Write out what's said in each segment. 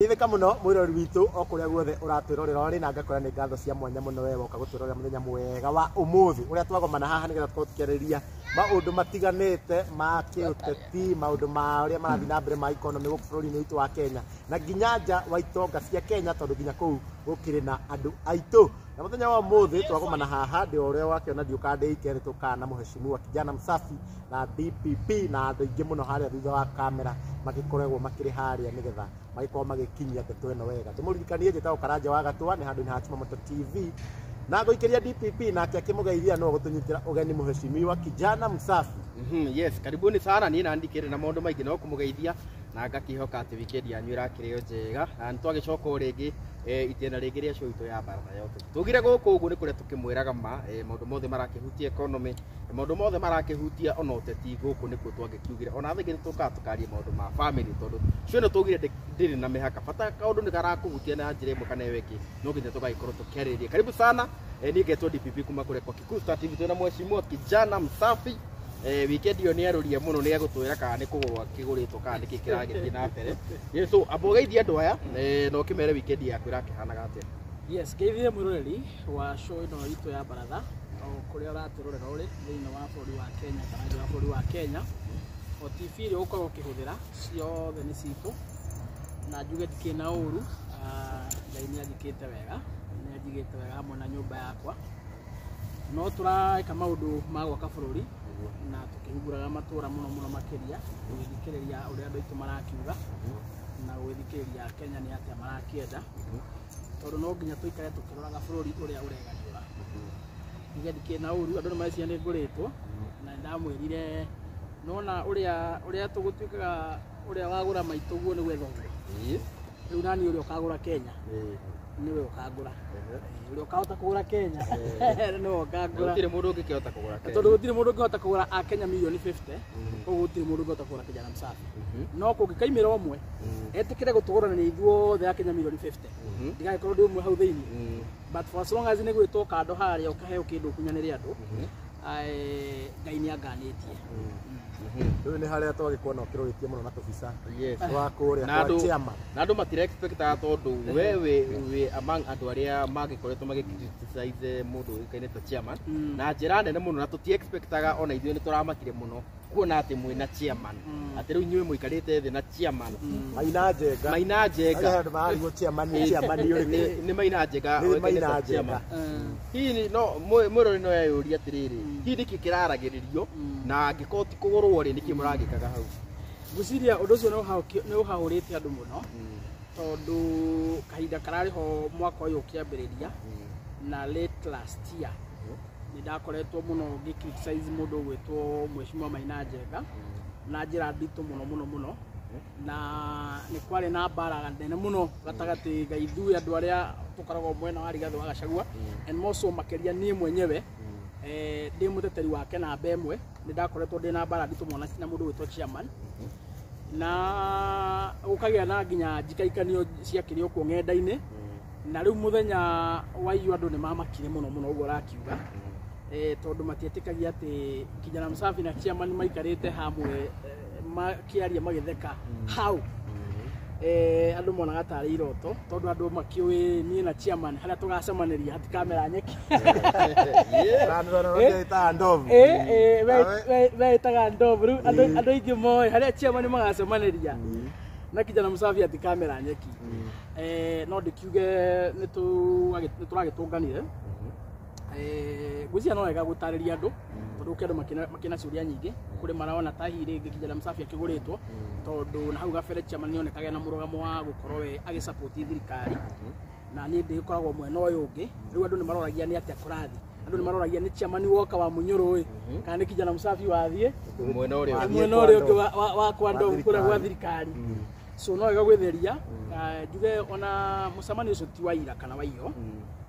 Ngitheka muno mwirori witu okuria guothe uratwirorera ori na ngakora ni ngatho cia mwanya muno wewe uka gutwirorera muthenya mwega wa umuthi uria twagomana haha nigetha tukiarĩria maundu matiganite ma kiuteti maundu ma uria marathi na mbere ma economy guku bũrũri-inĩ witũ wa Kenya na nginya nja wa itonga cia Kenya tondu nginya kuu gukiri na andu aitu na muthenya wa umuthi twagomana haha ndi uria wakiona ndiukandeike ni tukana muheshimiwa kijana msafi na DPP na andu ingi muno haria thutha wa kamera magikoragwo makiri haria nigetha magikorwo magikinyia ndeto ino wega tumuririkanie njitagwo Karanja wa Gatwa ni handu ni ha Chimamoto TV na goikiria DPP na akimugeithia no gutunyitira ugeni muheshimiwa kijana msafi. Yes, karibuni sana ni naandikire na maundu maingi no kumugeithia na ngakihoka ati weekend yanyu irakireo njega na ntwagicoka uringi itena ringi ria show itu ya baratha yote tugire guku ugu ni kuria tukimwiraga maundu mothe marakihutia economy maundu mothe marakihutia ona uteti guku nikuo twangikiugire ona thingi tuka tukaria maundu ma family tondu cio no tugire ndiri na mihaka bata kaundu ni karakuhutia na njira imwe kana weki no nginya tugaikoro tukeriria karibu sana ni ngetwo DPP kuma kuria kwa Kikuyu Star TV twina mheshimiwa kijana msafi weekend yo ni aruria muno ni agutwira kana ni kugurwa kiguritwo kana ni kikiragithie na mbere yeso abogeithia andu aya no kimere weekend yaku irakihanaga atia. Yes, geithie mwiroreri wa show ino itu ya baratha o kuria uraturorera uri thiini wa bũrũri wa Kenya kana nja wa bũrũri wa Kenya o TV ri ukorwo ukihuthira ciothe ni citu na njuge tikina uru Ngai ni ajikite wega ni ajigite wega hamwe na nyumba yakwa no turaika maundu ma gwaka bũrũri na tukihunguraga matura muno muno makiria gwithikiriria uria andu aitu marakiuga na gwithikiriria Kenya ni atia marakienda tondu no nginya tuikare tukiroraga bũrũri uria ureganiura igethikina uru andu ni macia ni nguritwo na ndamwirire nona uria tugutwikaga uria wagura maituguo ni gwethoga riu nani uria ukagura Kenya niwe ukagura uria ukahota kugura Kenya no ukagura gutire mundu ungikihota kugura Kenya tondu gutire mundu ungihota kugura a Kenya milioni 50 koguo gutire mundu ungihota kugura kijana msafi no kungikaimira umwe etikire gutugurana ni ithuothe ya Kenya milioni 50 ndigagikorwo ndi umwe hau thiini but for as long as ni gwitwo kando haria ukaheo kindu kunyanire andu Ngai ni anganitie Riu ni haria twagikuona ukiruritie muno na tubisa yes wa kuria kwa chairman na andu matire expecta tondu wewe among andu aria magikoretwo magicriticize mundu ukaine ta chairman na njira nene muno na tuti expectaga ona ithuĩ ni turamakire muno kuona ati mwina chairman ati riu nyuĩ muikarite thi na chairman Maina Njenga maarigo chairman ni Maina Njenga hihi no mwirori no yayuria atiriri hihi niki kiraragiririo na ngikoti kugurwo ri niki muragikaga hau guciria undu ucio ni uhahurite andu muno tondu kahinda karari ho mwaka uyu ukiambiriria na late last year ni ndakoretwo muno ngicriticize mundu gwitwo mheshimiwa Maina Njenga na njira nditu muno na ni kwari na mbara nene muno gatagati gaithu andu aria tukoragwo mwena wa Rigathi wa Gachagua and more so makeria ni mwenyewe ndi muteteri wake na bemwe ni ndakoretwo ndi na mbara nditu mwana na mundu gwitwo chairman na ukagia na nginya njikaikanio ciakirio ku ng'enda-ini na riu muthenya wa iyo andu ni mamakire muno uguo rakiuga tondu matietikagia ati kijana msafi na chairman maikarite hamwe makiaria magitheka hau andu monaga tari iroto tondu andu makiui ni na chairman haria tugacemaniria hati kamera nyeki wetaga ndovu riu andu ingi moe haria chairman magacemaniria na kijana msafi hati kamera nyeki no ndikiuge ni turagitunganire gwiciria no wega gutariria andu tondu kendo makina ciuria nyingi kuri maraona ta hihi ringi kijana msafi akiguritwo tondu na hau gabere chairman ni onekaga na murugamo wa gukorwo we agisupport thirikari na ni ndikoragwo mwena uyu ungi riu andu ni maroragia ni atia kurathi andu ni maroragia ni chairman woka wa munyuru kana ni kijana msafi wathie mwena uria ungi wa kwando kura gwa thirikari so no wega gwitheria njuge ona musamani ucio ti wa ira kana wa iyo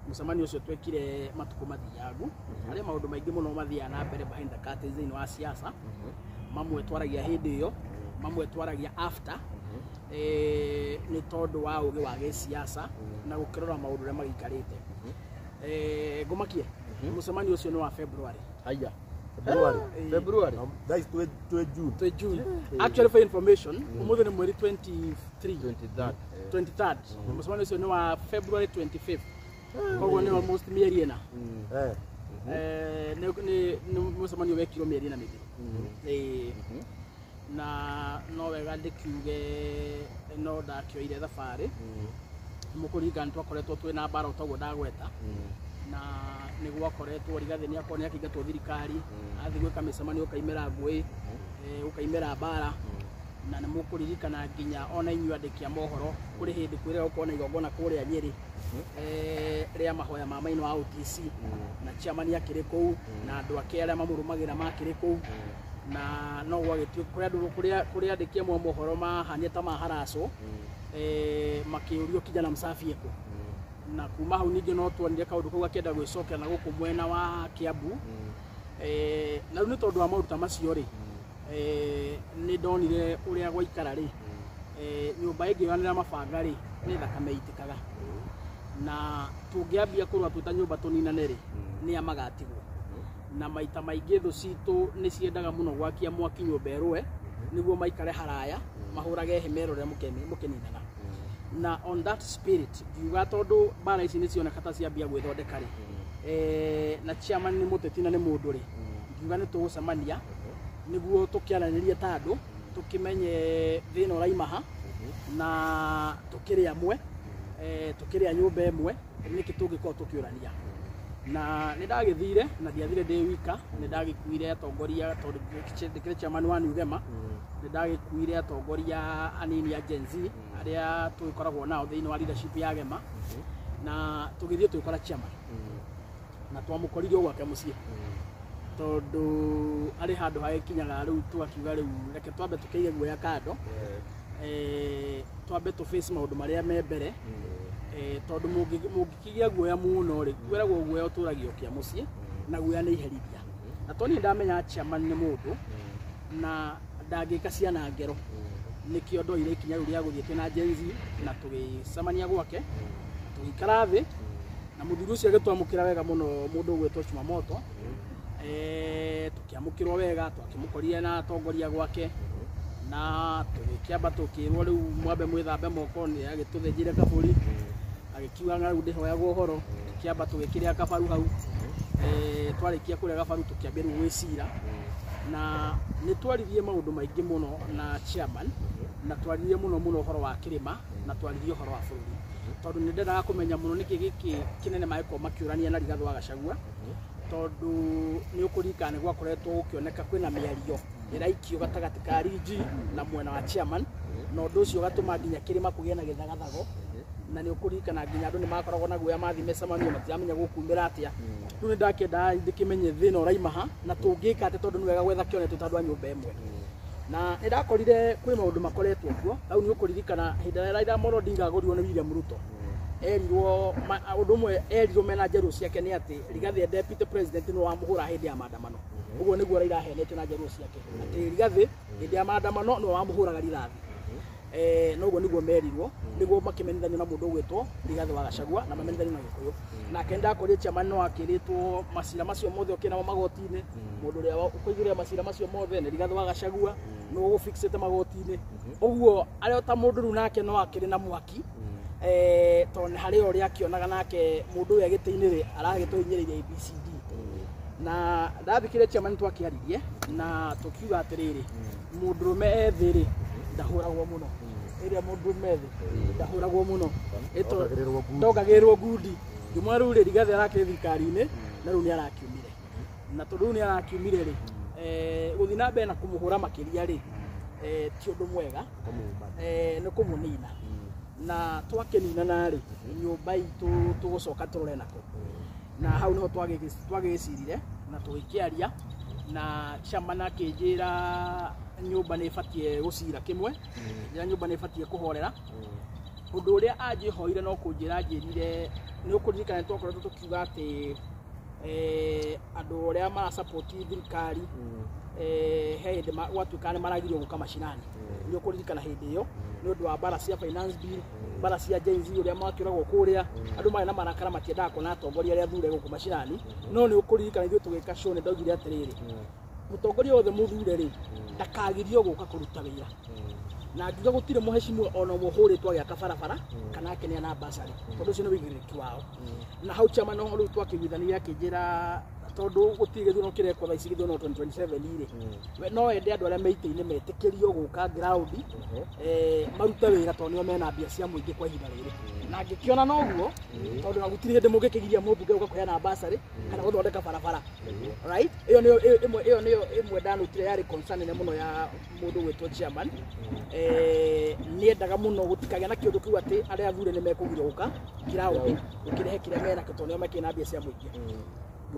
musamani ucio twekire matuko mathiagu aria maundu maingi muno mathia na mbere behind the curtains thiini wa siasa mamwe twaragia hindi iyo mamwe twaragia after ni tondu wa ugi wa gisiasa na gukirora maundu ria magikarite ngumakie musamani ucio ni wa February haya February. Guys, to June. To June. Actually, for information, umuthi ni mweri 23rd. Msemani ucio ni wa February 25th. Koguo ni almost mieri ena. Ni msemani wekirwo mieri ena mithiri. Na no wega ndikiuge no ndakioire thabari. Mukuringa ntwakoretwo twina mbara utaguo ndagweta. Na niguo akoretwo Rigathi ni akone akingatwo thirikari athi gwika micemanio kaimera ngui ukaimera mbara na nä må kå ririkana nginya ona inyuä andä a mohoro kå rä hä ndä kwä rä gå korwo na igongona kå rä a Nyeri rä a mahoya ma maino wa OTC na chairman akä rä kå u na andå ake arä a mamå rå magä ra makä rä kå u na no gwagätuä kå rä andä ki amwe mohoro mahanie ta maharacwo makä å rio kijana Msafi eko na kuma hau ningĩ no tuonire kaũndũ kau akĩenda gwĩcokera na gũkũ mwena wa Kiambu na rĩu nĩ tondũ wa maũndũ ta macio rĩ nĩ ndonire ũrĩa gwaikara rĩ nyũmba ĩngĩoyanĩra mabanga rĩ nĩ thakame itĩkaga na tũngĩambia kũrũa twĩ ta nyũmba tũninane rĩ nĩ amagatigwo na maita maingĩ thũ citũ nĩ ciendaga mũno gwakia mwaki nyũmba ĩrũe nĩguo maikare haraya mahũrage hemero rĩrĩa mũkĩninana na on that spirit ngiuga tondu bara ici nĩ cioneka ta ciambia gwĩthondeka rĩ na chairman nĩ mũteti na nĩ mũndũ rĩ ngiuga nĩ tũgũcemania nĩguo tũkĩaranĩrie ta andũ tũkĩmenye thĩna ũraimaha na tũkĩrĩ amwe tũkĩrĩ a nyũmba ĩmwe nĩkĩ tũngĩkorwo tũkĩũrania na nĩ ndagĩthire na ndiathire ndĩ wika nĩ ndagĩkuire atongoria tondũ ndĩkĩrĩ chairman wa Nugema nĩ ndagĩkuire atongoria anini a Gen Z arĩa tũkoragwo nao thĩinĩ wa leadership ya Gema na tũgĩthiĩ twĩkora chairman na twamũkorire o gwake mũciĩ tondũ arĩ handũ hagĩkinyaga rĩu tũgakiuga rĩu reke twambe tũkĩige guoya kando twambe tũface maũndũ marĩa me mbere tondũ mũngĩkĩgĩa guoya mũno rĩ kwĩragwo guoya ũtũragio kĩa mũciĩ na guoya nĩ iherithia na tondũ ndamenya chairman nĩ mũndũ na ndangĩka ciana ngero nĩkĩo ndoire ikinya rĩu rĩa gũthiĩ twĩna Gen Z na tũgĩcemania gwake tũgĩikara thĩ na mũthuri ũcio agĩtwamũkĩra wega mũno mũndũ ũgwĩtwo Chumamoto tũkĩamũkĩrwo wega twakĩmũkorire na atongoria gwake na tũgĩkĩamba tũkĩrwo rĩu mwambe mwĩthambe moko nĩ agĩtũthĩnjire kabũri agĩkiuga rĩu ndĩhoyagwo ũhoro tũkĩamba tũgĩkĩrĩa kabaru hau twarĩkia kũrĩa gabaru tũkĩambia rĩu gwĩcira na nĩ twaririe maũndũ maingĩ mũno na chairman na twaririe mũno ũhoro wa kĩrĩma na twaririe ũhoro wa bũrũri tondũ nĩ ndendaga kũmenya mũno nĩkĩ gĩkĩ kĩnene magĩkorwo makĩũrania na Rigathi wa Gachagua tondũ nĩ ũkũririkana nĩ gwakoretwo gũkĩoneka kwĩna mĩario ĩraikio gatagatĩ ka Rigi na mwena wa chairman na ũndũ ũcio ũgatũma nginya kĩrĩma kũgĩe na gĩthagathago na nĩ ũkũririkana nginya andũ nĩ makoragwo na guoya mathiĩ mĩcemanio matiramenya gũkumĩra atĩa rĩu nĩ ndakĩenda ndĩkĩmenye thĩna ũraimaha na tũngĩka atĩ tondũ nĩ wega gwetha kĩonetwo ta andũ a nyũmba ĩmwe na nĩ ndakorire kwĩ maũndũ makoretwo kuo hau nĩ ũkũririkana hĩndĩ ĩrĩa Raila Amolo Odinga agũrirwo nĩ William Ruto erirwo ũndũ ũmwe erirwo mena njerũ ciake nĩ atĩ Rigathi deputy president nĩ wamũhũra hĩndĩ ya maandamano ũguo nĩguo Raila ahenetio na njerũ ciake atĩ Rigathi hĩndĩ ya maandamano nĩ wamũhũraga rithathi noguo nĩguo merirwo nĩguo makĩmenithanio na mũndũ ũgwĩtwo Rigathi wa Gachagua na mamenithanio na Gĩkũyũ nake ndakorire chairman no akĩrĩtwo macira macio mothe ũkĩnamo magoti-inĩ mũndũ ũrĩa ũkũigĩrĩra macira macio mothe nĩ Rigathi wa Gachagua no gũfixĩte magoti-inĩ ũguo arĩ ta mũndũ rĩu nake no akĩrĩ na mwaki tondũ nĩ harĩ ũrĩa akĩonaga nake mũndũ ũyũ gĩtĩ-inĩ rĩ aragĩtũhinyĩrĩria ABCD na ndathikĩrĩria chairman twakĩaririe na tũkiuga atĩrĩrĩ mũndũrũme ethĩ rĩ ndahũragwo mũno ĩrĩa mũndũrũme ethĩ ndahũragwo mũno ndongagĩrĩrwo ngundi ngĩmwĩra rĩu rĩ Rigathi arakĩrĩ thirikari-inĩ na rĩu nĩ arakiumire na tondũ rĩu nĩ arakiumire rĩ gũthiĩ na mbere na kũmũhũra makĩria rĩ ti ũndũ mwega nĩ kũmũnina na twakĩninana rĩ nyũmba itũ tũgũcoka tũrore nako na hau nĩho twagĩcirire na tũgĩkĩaria na chairman akĩnjĩra nyũmba nĩ ĩbatiĩ gũcira kĩmwe njĩra nyũmba nĩ ĩbatiĩ kũhorera ũndũ ũrĩa anjĩhoire no kũnjĩra njĩrire nĩ ũkũririkana twakoretwo tũkiuga atĩ andũ arĩa marasupport thirikari he hĩndĩ gwatuĩka nĩ maragirwo gũka macinani nĩ ũkũririkana hĩndĩ ĩyo nĩ ũndũ wa mbara cia finance bill mbara cia Gen Z ũrĩa makĩũragwo kũrĩa andũ marĩ na marakara matiendaga kuona atongoria arĩa athure gũkũ macinani no nĩ ũkũririkana ithuĩ tũgĩka show nĩ ndaugire atĩrĩrĩ mũtongoria wothe mũthure rĩ ndakagirio gũka kũruta wĩra na ngiuga gũtirĩ mũhecimwe ona mũhũrĩtwo agĩaka barabara kana akenea na basari tondũ ũcio nĩ wĩigĩrĩrĩki wao na hau chama no rĩu twakĩiguithania akĩnjĩra tondũ gũtirĩ gĩthuurano kĩrekwo thaa ici gĩthuurano 2027 rĩ no ende andũ arĩa meitĩ-inĩ metĩkĩrio gũka ground marute wĩra tondũ nĩo mena mbia cia mũingĩ kwa ihinda rĩrĩ na ngĩkĩona noguo tondũ na gũtirĩ hĩndĩ mũngĩkĩgiria mũmbunge gũka kũheana basari kana gũthondeka barabara right ĩyo nĩyo ĩmwe ndanutire yarĩ concern nene mũno ya mũndũ gwĩtwo chairman nĩendaga mũno gũtikagĩa na kĩũndũ kĩu atĩ arĩa athure nĩ mekũgirio gũka ground gũkĩrehe kĩrĩa mena tondũ nĩo makĩna mbia cia mũingĩ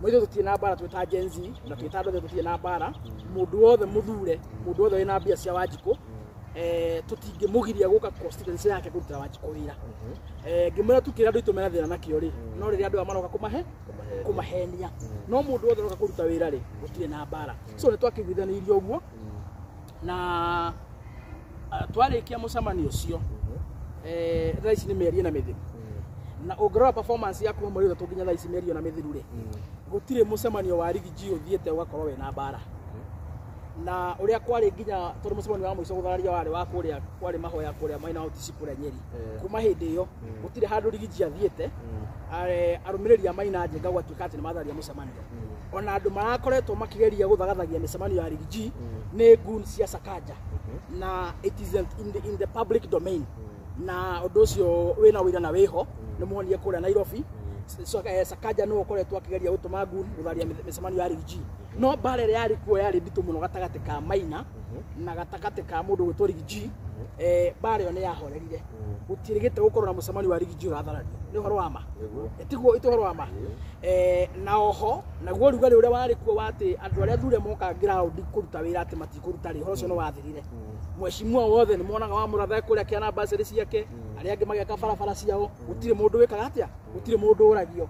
Mũitho tutie na bara twita Gen Z na twita andũ tutie na bara mũndũ wothe mũthure mũndũ wothe wĩna mbia cia Wanjikũ tutingĩmũgiria gũka constituency yake kũruta Wanjikũ wĩra ngĩmwĩra tukĩra andũ itũ mena thĩna nakĩo rĩ no rĩrĩa andũ maroka kũmahenia no mũndũ wothe roka kũruta wĩra rĩ gũtirĩ na bara so nĩ twakĩiguithanirie ũguo na twarĩkia mũcemanio ũcio thaa ici nĩ mĩeri na mĩthiru na ũngĩrora performance ya kuma mweri ũtatu nginya thaa ici mĩeri na mĩthiru rĩ gũtirĩ mũcemanio wa Rigi G ũthiĩte ũgakorwo wĩna bara na ũrĩa kwarĩ nginya tondũ mũcemanio wa mũico gũthararia warĩ wa kũrĩa kwarĩ mahoya kũrĩa Maina OTC kũrĩa Nyeri kuma hĩndĩ ĩyo gũtirĩ handũ Rigi G athiĩte arũmĩrĩri a Maina Njenga gwatuĩka atĩ nĩ mathararia mũcemanio ona andũ marakoretwo makĩgeria gũthagathagia mĩcemanio ya Rigi G nĩ gun cia Sakaja na it is in the public domain na ũndũ ũcio wĩna wĩra na wĩho nĩ muonie kũrĩa Nairobi Sakaja no ũkoretwo akĩgeria gũtũma gun gũtharia mĩcemanio ya Rigi G no bara ĩrĩa yarĩ kuo yarĩ nditũ mũno gatagatĩ ka Maina na gatagatĩ ka mũndũ gwĩtwo Rigi G bara ĩyo nĩ yahorerire gũtirĩgĩte gũkorwo na mũcemanio wa Rigi G ũratharario nĩ ũhoro wa ma tiguo ũhoro wa ma na oho naguo rugari ũrĩa warĩ kuo watĩ andũ arĩa athure moka ground kũruta wĩra atĩ matikũruta rĩ ũhoro ũcio nĩ wathirire mwecimua wothe nĩ monaga wa mũrathe kũrĩa kĩana basari ciake arĩa angĩ magĩaka barabara ciao gũtirĩ mũndũ wĩkaga atĩa gũtirĩ mũndũ ũragio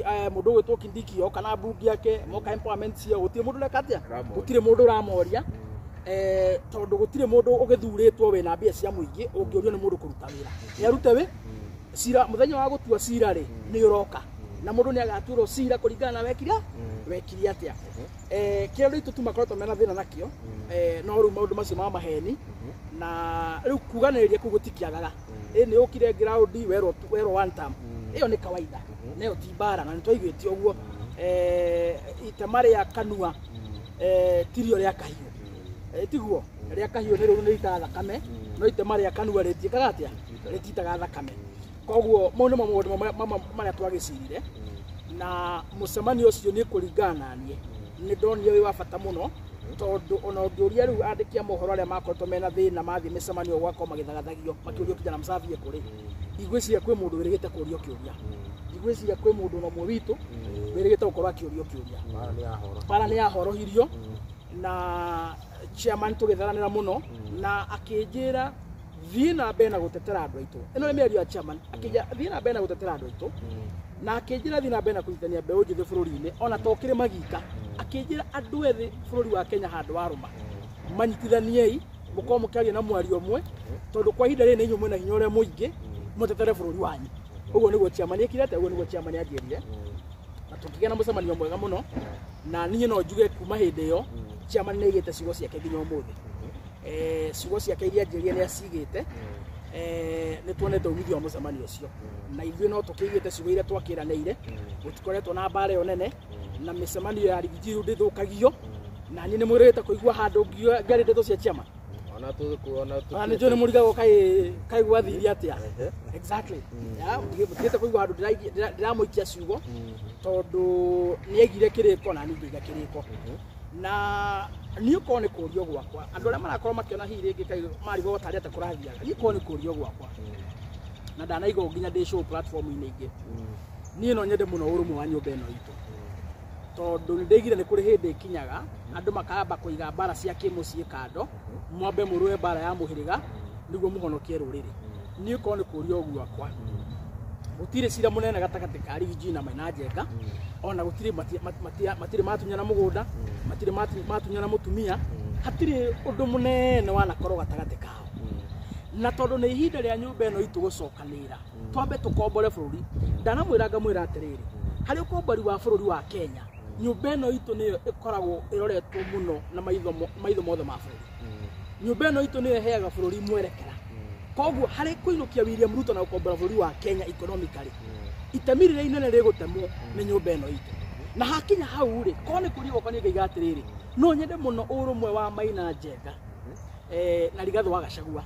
mũndũ gwĩtwo Kindiki o kana mbunge yake moka empowerment ciao gũtirĩ mũndũ ũreka atĩa gũtirĩ mũndũ ũramoria tondũ gũtirĩ mũndũ ũgĩthurĩtwo wĩna mbia cia mũingĩ ũngĩũrio nĩ mũndũ kũruta wĩra nĩ arute wĩ cira mũthenya wa gũtua cira rĩ nĩ ũroka na mũndũ nĩ agatuĩrwo cira kũringana na wekire atĩa kĩrĩa rĩu tũmakoretwo mena thĩna nakĩo no rĩu maũndũ macio ma maheni na rĩu kuganĩrĩria kũu gũtikĩagaga nĩ ũkire ground werwo one time ĩyo nĩ kawaida nayo ti bara na nĩ twaiguĩte ũguo itema rĩa kanua tirio rĩa kahiũ tiguo rĩa kahiũ nĩ rĩu nĩ rĩitaga thakame no itema rĩa kanua rĩtiĩkaga atĩa rĩtiitaga thakame koguo mau nĩ maũndũ marĩa twagĩcirire na mũcemanio ũcio nĩ kũringana na niĩ nĩ ndonire wĩ wa bata mũno tondũ ona ũngĩũria rĩu andĩki a mohoro arĩa makoretwo mena thĩna mathiĩ mĩcemanio gwakorwo magĩthagathagio makĩũrio kijana Msavie kũrĩ igwĩciria kwĩ mũndũ wĩrĩgĩte kũũrio kĩũria igwĩciria kwĩ mũndũ no mwe witũ wĩrĩgĩte gũkorwo akĩũrio kĩũria bara nĩ yahorohirio na chairman tũgĩtharanĩra mũno na akĩnjĩra thiĩ na mbere na gũtetera andũ aitũ ĩno nĩ mĩario ya chairman akĩnjĩra thiĩ na mbere na gũtetera andũ aitũ na akĩnjĩra thiĩ na mbere na kũnyitithania mbeũ njĩthĩ bũrũri-inĩ ona tokĩrĩ magika akĩnjĩra andũ ethĩ bũrũri wa Kenya handũ warũma manyitithaniei mũkorwo mũkĩaria na mwario ũmwe tondũ kwa ihinda rĩrĩ nĩ inyuĩ mwĩna hinya ũrĩa mũingĩ mũtetere bũrũri wanyu ũguo nĩguo chairman ekirete ũguo nĩguo chairman anjĩrire na tũkĩgĩa na mũcemanio mwega mũno na niĩ no njuge kuma hĩndĩ ĩyo chairman nĩ aigĩte ciugo ciake nginya ũmũthĩ ciugo ciake iria njĩrĩe nĩ acigĩte nĩ tuonete umithio wa mũcemanio ũcio na ithuĩ no tũkĩigĩte ciugo iria twakĩranĩire gũtikoretwo na mbara ĩyo nene na mĩcemanio ya Rigi G ndĩthũkagio na niĩ nĩ mwĩrĩte kũigua handũ ngarĩ ndeto cia chairman ona nĩ nĩ mũrigagwo kaĩ gwathiria atĩa exactly mũtigĩte kũigua handũ ndĩramũikia ciugo tondũ nĩ aigire kĩrĩko na niĩ ngĩiga kĩrĩko na niĩ ũkorwo nĩ kũũrio gwakwa andũ arĩa marakorwo makĩona hihi rĩngĩ kaĩ marigwo tarĩ atĩ kũrathiaga niĩ ũkorwo nĩ kũũrio gwakwa na ndanaigwo nginya ndĩ show platform-inĩ ingĩ niĩ no nyende mũno ũrũmwe wa nyũmba ĩno itũ tondũ nĩ ndĩigire nĩ kũrĩ hĩndĩ ĩkinyaga andũ makamba kũiga mbara cia kĩmũciĩ kando mwambe mũrũe mbara ya mũhĩrĩga nĩguo mũhonokie rũrĩrĩ niĩ ũkorwo nĩ kũũrio gwakwa gutire cira munene gatagati ka Rigiji na Maina Njenga ona gutire matire matunyana mugunda matire matunyana mutumia hatire undu munene wanakorwo gatagati kao na tondu ni ihinda ria nyumba ino itu gucokanira twambe tukombore bururi ndanamwira ngamwira atiriri hari ukombori wa bururi wa Kenya nyumba ino itu niyo ikoragwo iroretwo muno na maitho mothe ma bururi nyumba ino itu niyo heaga bururi mwerekera koguo hari kuinukia William Ruto na ukombora bururi wa Kenya economically itemi rire inene rigutemwo ni nyumba ino itu na hakinya hau ri kone kuri okani ngaiga atiriri no nyende muno urumwe wa Maina Njenga na Rigathi wa Gachagua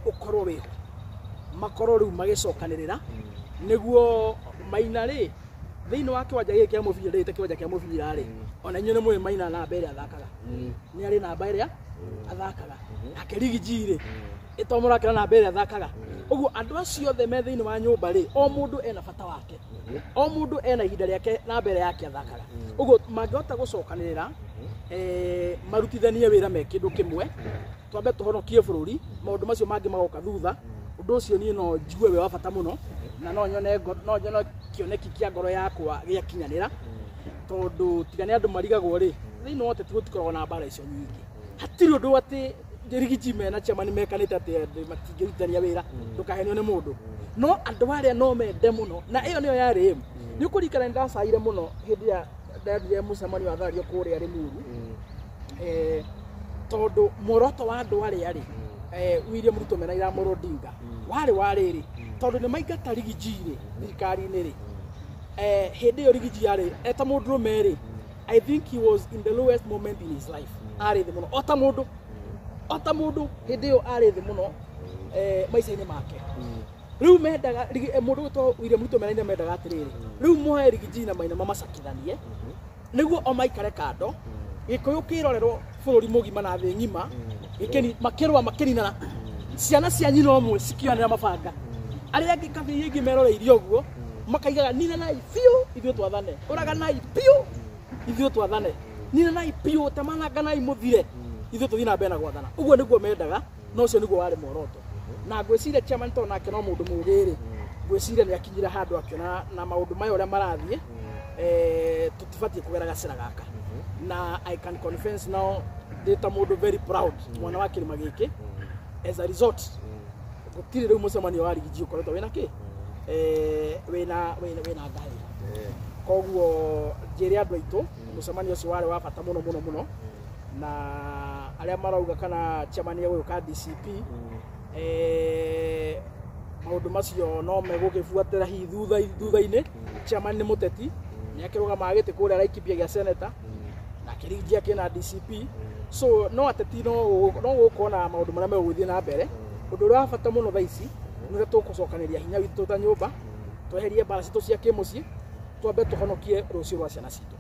ukorwo wiho makorwo riu magicokanirira niguo Maina ri thiini wa kiwanja giki kia mubira ri kiwanja kia mubira ri ona inyu ni mwe Maina na mbere athakaga ni ari na mbere athakaga ake Rigiji ri itomora kira na mbere athakaga uguo andu acio othe me thiini wa nyumba ri o mundu ena bata wake o mundu ena ihinda riake na mbere yake athakaga uguo mangihota gucokanirira marutithanie wira me kindu kimwe twambe tuhonokie bururi maundu macio mangi magoka thutha undu ucio ni no njigue we wa bata muno na no nyone kioneki kia ngoro yakwa gia kinyanira tondu tigane andu marigagwo ri thiini wote tigutikoragwo na mbara icio nyingi hatiri undu ati Rigiji mena chama ni mekanite ati matingirutania wira ndukahenio ni mundu no andu aria no mende muno na iyo niyo yari ni kurikana ndacaire muno hindi ya ndathire mucemani wa thario kuria ri muru tondu moroto wa andu aria ri William Ruto mena ira Odinga wari ri tondu ni maingata Rigiji ri thirikari ni ri hindi yo Rigiji yari eta mundu meri I think he was in the lowest moment in his life ari the muno ota mundu hindi yo ari the muno maica-ini make riu mendaga mundu to William Ruto mena mendaga atiriri riu mohe Rigiji na Maina mamacakithanie niguo o maikare kando gikuyu kirorerwo bururi mugima na thi ngima gikeni makirwa makirinana ciana cia nyina omwe cikionera mabanga aria angi kathi ingi meroreirio guo makaigaga nina nai piu ithuĩ twathane ũraga nai piu ithuĩ twathane nina nai piu tamananga nai muthire ithuĩ tũthiĩ na mbere na gwathana ũguo nĩguo mendaga no ũcio nĩguo warĩ muoroto na ngwĩciria chairman to nake no mũndũ mũgĩrĩ ngwĩciria nĩ akinyire handũ akiona na maũndũ maya ũrĩa marathiĩ tũtibatiĩ kũgera gacĩra gaka na I can confess now ndĩta mũndũ very proud mwana wa kĩrĩma gĩkĩ as a result gũtirĩ rĩu mũcemanio wa Rigiji ũkoretwo wĩna kĩ wĩna ngari koguo njĩre andũ aitũ mũcemanio ũcio warĩ wa bata mũno na arĩa marauga kana chairman ũyũ ka DCP maũndũ macio no megũgĩbuatĩra hihi thutha-inĩ chairman nĩ mũteti nĩ akĩrũgama gĩtĩ kũrĩa Laikipia gĩa seneta na Rigiji akĩna DCP so no ateti no gũkona maũndũ marĩa megũgĩthiĩ na mbere ũndũ ũrĩa wa bata mũno thaa ici nĩ tũkũcokanĩria hinya witũ ta nyũmba tweherie mbara citũ cia kĩmũciĩ twambe tũhonokie rũciũ rwa ciana citũ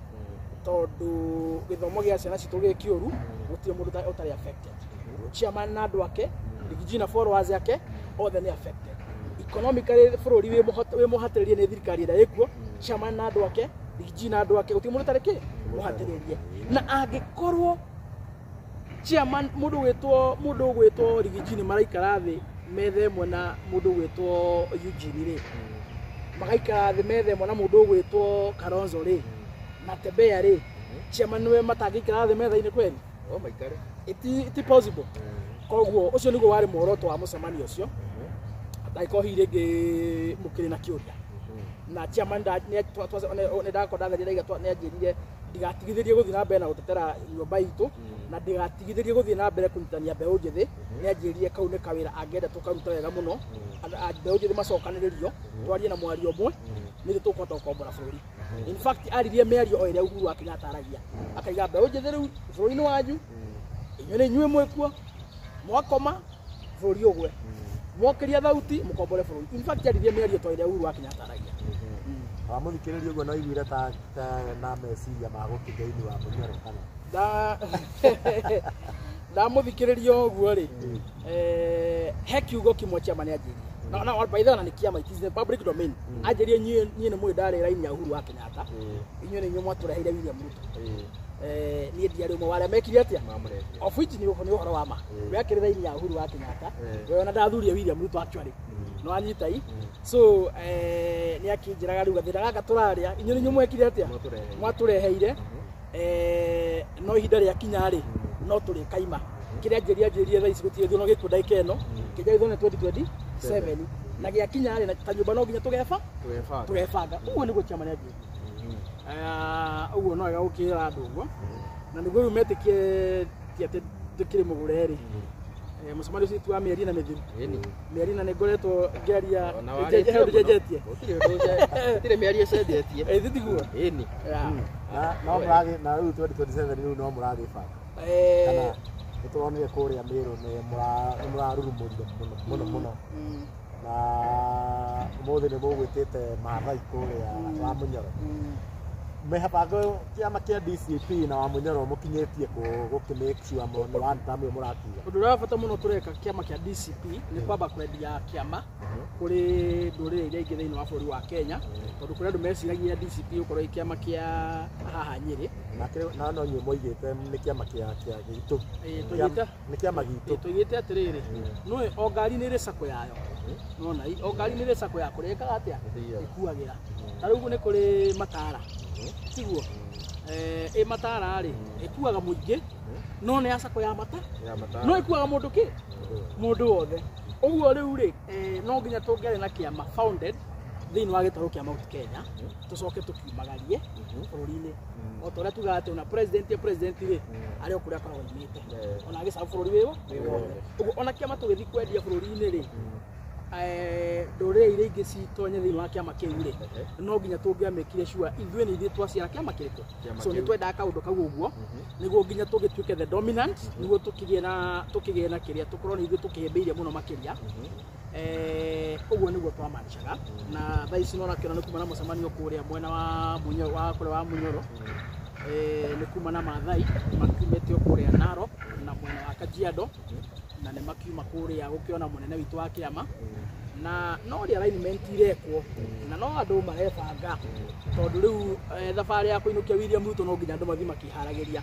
tondu gĩthomo gĩa ciana citũ gĩ kĩũru gũtirĩ mũndũ ũtarĩ affected chairman na andũ ake Rigiji na followers yake othe nĩ affected economically bũrũri wĩ mũhatĩrĩrie nĩ thirikari ĩrĩa ĩkuo chairman na andũ ake Rigiji na andũ ake gũtirĩ mũndũ ũtarĩ kĩ mũhatĩrĩrie na angĩkorwo chairman mũndũ ũgwĩtwo Rigiji nĩ maraikara thĩ metha ĩmwe na mũndũ ũgwĩtwo Eugene rĩ magaikara thĩ metha ĩmwe na mũndũ ũgwĩtwo Kalonzo rĩ na Tembea rĩ chairman nĩwe matangĩikara thĩ metha-inĩ kweli maikare it possible koguo ũcio nĩguo warĩ muoroto wa mũcemanio ũcio ataiko hihi rĩngĩ mũkĩrĩ na kĩũria na chairman nĩ ndakorwo nĩ anjĩrire ndigatigithĩrie gũthiĩ na mbere na gũtetera nyũmba itũ na ndigatigithĩrie gũthiĩ na mbere kũnyitania mbeũ njĩthĩ nĩ anjĩrire kau nĩ kawĩra angĩenda tũkaruta wega mũno mbeũ njĩthĩ macokanĩrĩrio twarie na mwario ũmwe nĩ tũkũhota gũkombora bũrũri in fact aririe mĩario o ĩrĩa Uhuru wa Kenyatta aragia akaiga mbeũ njĩthĩ rĩu bũrũri-inĩ wanyu inyuĩ nĩ inyuĩ mwĩkuo mwakoma bũrũri ũgwe mwokĩria thauti mũkombore bũrũri in fact aririe mĩario to ĩrĩa Uhuru wa Kenyatta aragia wamuthikĩrĩria ũguo no iguire ta na meciria ma gũkĩthĩinĩ wa mũnyoro kana ndamuthikĩrĩria ũguo rĩ he kiugo kimwe chairman anjĩrire na by the way nĩ kĩama it is the public domain anjĩrire niĩ nĩ mũĩ ndarĩ raini ya Uhuru wa Kenyatta inyuĩ nĩ inyuĩ mwatũreheire William Ruto niĩ ndiarĩ ũmwe warĩa mekire atĩa of which nĩ ũhoro wa ma wekĩrĩ raini ya Uhuru wa Kenyatta we ona ndathuria William Ruto actually no anyitai so ni akinjiraga riu gathira gaka turaria inyu ninyu mwekire atia mwatureheire no ihinda ria kinya ri no turi kaima kiria njeria thaa ici gutire thiono gikunda ikeno kija ithone 2027 na gia kinya ri na tanyumba no nginya tugefanga uguo ni gukia mania uguo no ga ukira andu uguo na niguo metikie ati tukiri mugureri musamari ucio twa mieri na mithiru mieri na ngoretwo ngeria jejetie utire mieri ecenjetie thitiguo eni no muragi na riu 2027 riu no muragi banga kana turonire kuria miru ni murarurumurire muno na umuthi ni mugwitite mathai kuria wa Munyoro mehabango kiama kia DCP na wa Munyoro mukinyetie gukimake sure mo one time muratiga undu ra bata muno tureka kiama kia DCP ni kwamba kwendia kiama kuri ndurire iria ingi thiini wa bũrũri wa Kenya tondu kuri andu meciragia DCP ukorwo kiama kia haha Nyeri na no nyu moigite ni kiama kia gitu ni kiama gitu tuigite atiriri no o ngari ni ri sako yayo nona o ngari ni ri sako ya kureka atia ikuagira tariu ni kuri matara tiguo matara ri ikuaga muingi no ne asako ya mata no ikuaga mundu ki mundu wothe uguo riu ri no nginya tungere na kiama founded thiini wa gitaru kia Mount Kenya tucoke tukiumagarie bururi-ini o toria tuga ati ona president ri ari okuria akoragwo imite ona agicabu bururi wiwo uguo ona kiama tugithi kwendia bururi-ini ri ndurire iria ingi citonye thiini wa kiama kiu ri no nginya tungiamekire sure ithuĩ ni ithuĩ twaciara kiama kiriku so ni twenda kaundu kau uguo niguo nginya tugituike the dominant niguo tukigie na kiria tukorwo ni ithuĩ tukihimbiirie muno makiria uguo niguo twamanicaga na thaa ici nona kiona ni kuma na mucemanio kuria mwena wa Munyoro ni kuma na Maathai makiumete kuria Narok na mwena wa Kajiado na ne makiuma kuria gukiona munene witu wa kiama na no ri alignment irekwo na no andu marebanga tondu riu thabari ya kuinukia William Ruto no nginya andu mathi makiharagiria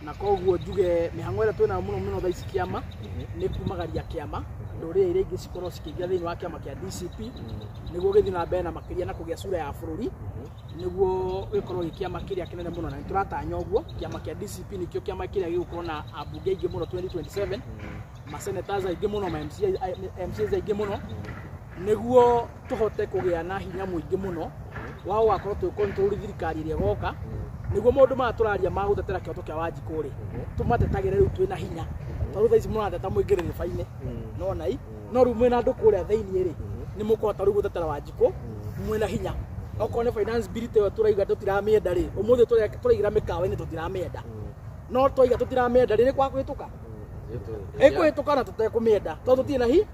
na koguo njuge mihango ira twina muno thaa ici kiama ni kumagaria kiama ndurire iria ingi cikorwo cikiingia thiini wa kiama kia DCP niguo githi na mbere na makiria na kugia sura ya bururi niguo gikorwo gikiama kiria kinene muno na turatanya uguo kiama kia DCP nikio kiama kiria gigukorwo na abunge ingi muno 2027 masenators aingi muno ma MCs aingi muno niguo tuhote kugia na hinya muingi muno wao wakorwo tu control thirikari iria goka niguo maundu ma turaria ma gutetera kioto kia Wanjiku ri tumatetagire riu twina hinya tondu thaa ici murateta muingirire faine nona no riu mwina andu kuria thiini ri ni mukuhota riu gutetera Wanjiku mwina hinya okorwo ni finance bill teyo turaiga tutiramienda ri umuthi turaigira mikawa-ini tutiramienda no twaiga tutiramienda ri ni kwa kwituka ikuhituka na tutekumienda tondu tutina hi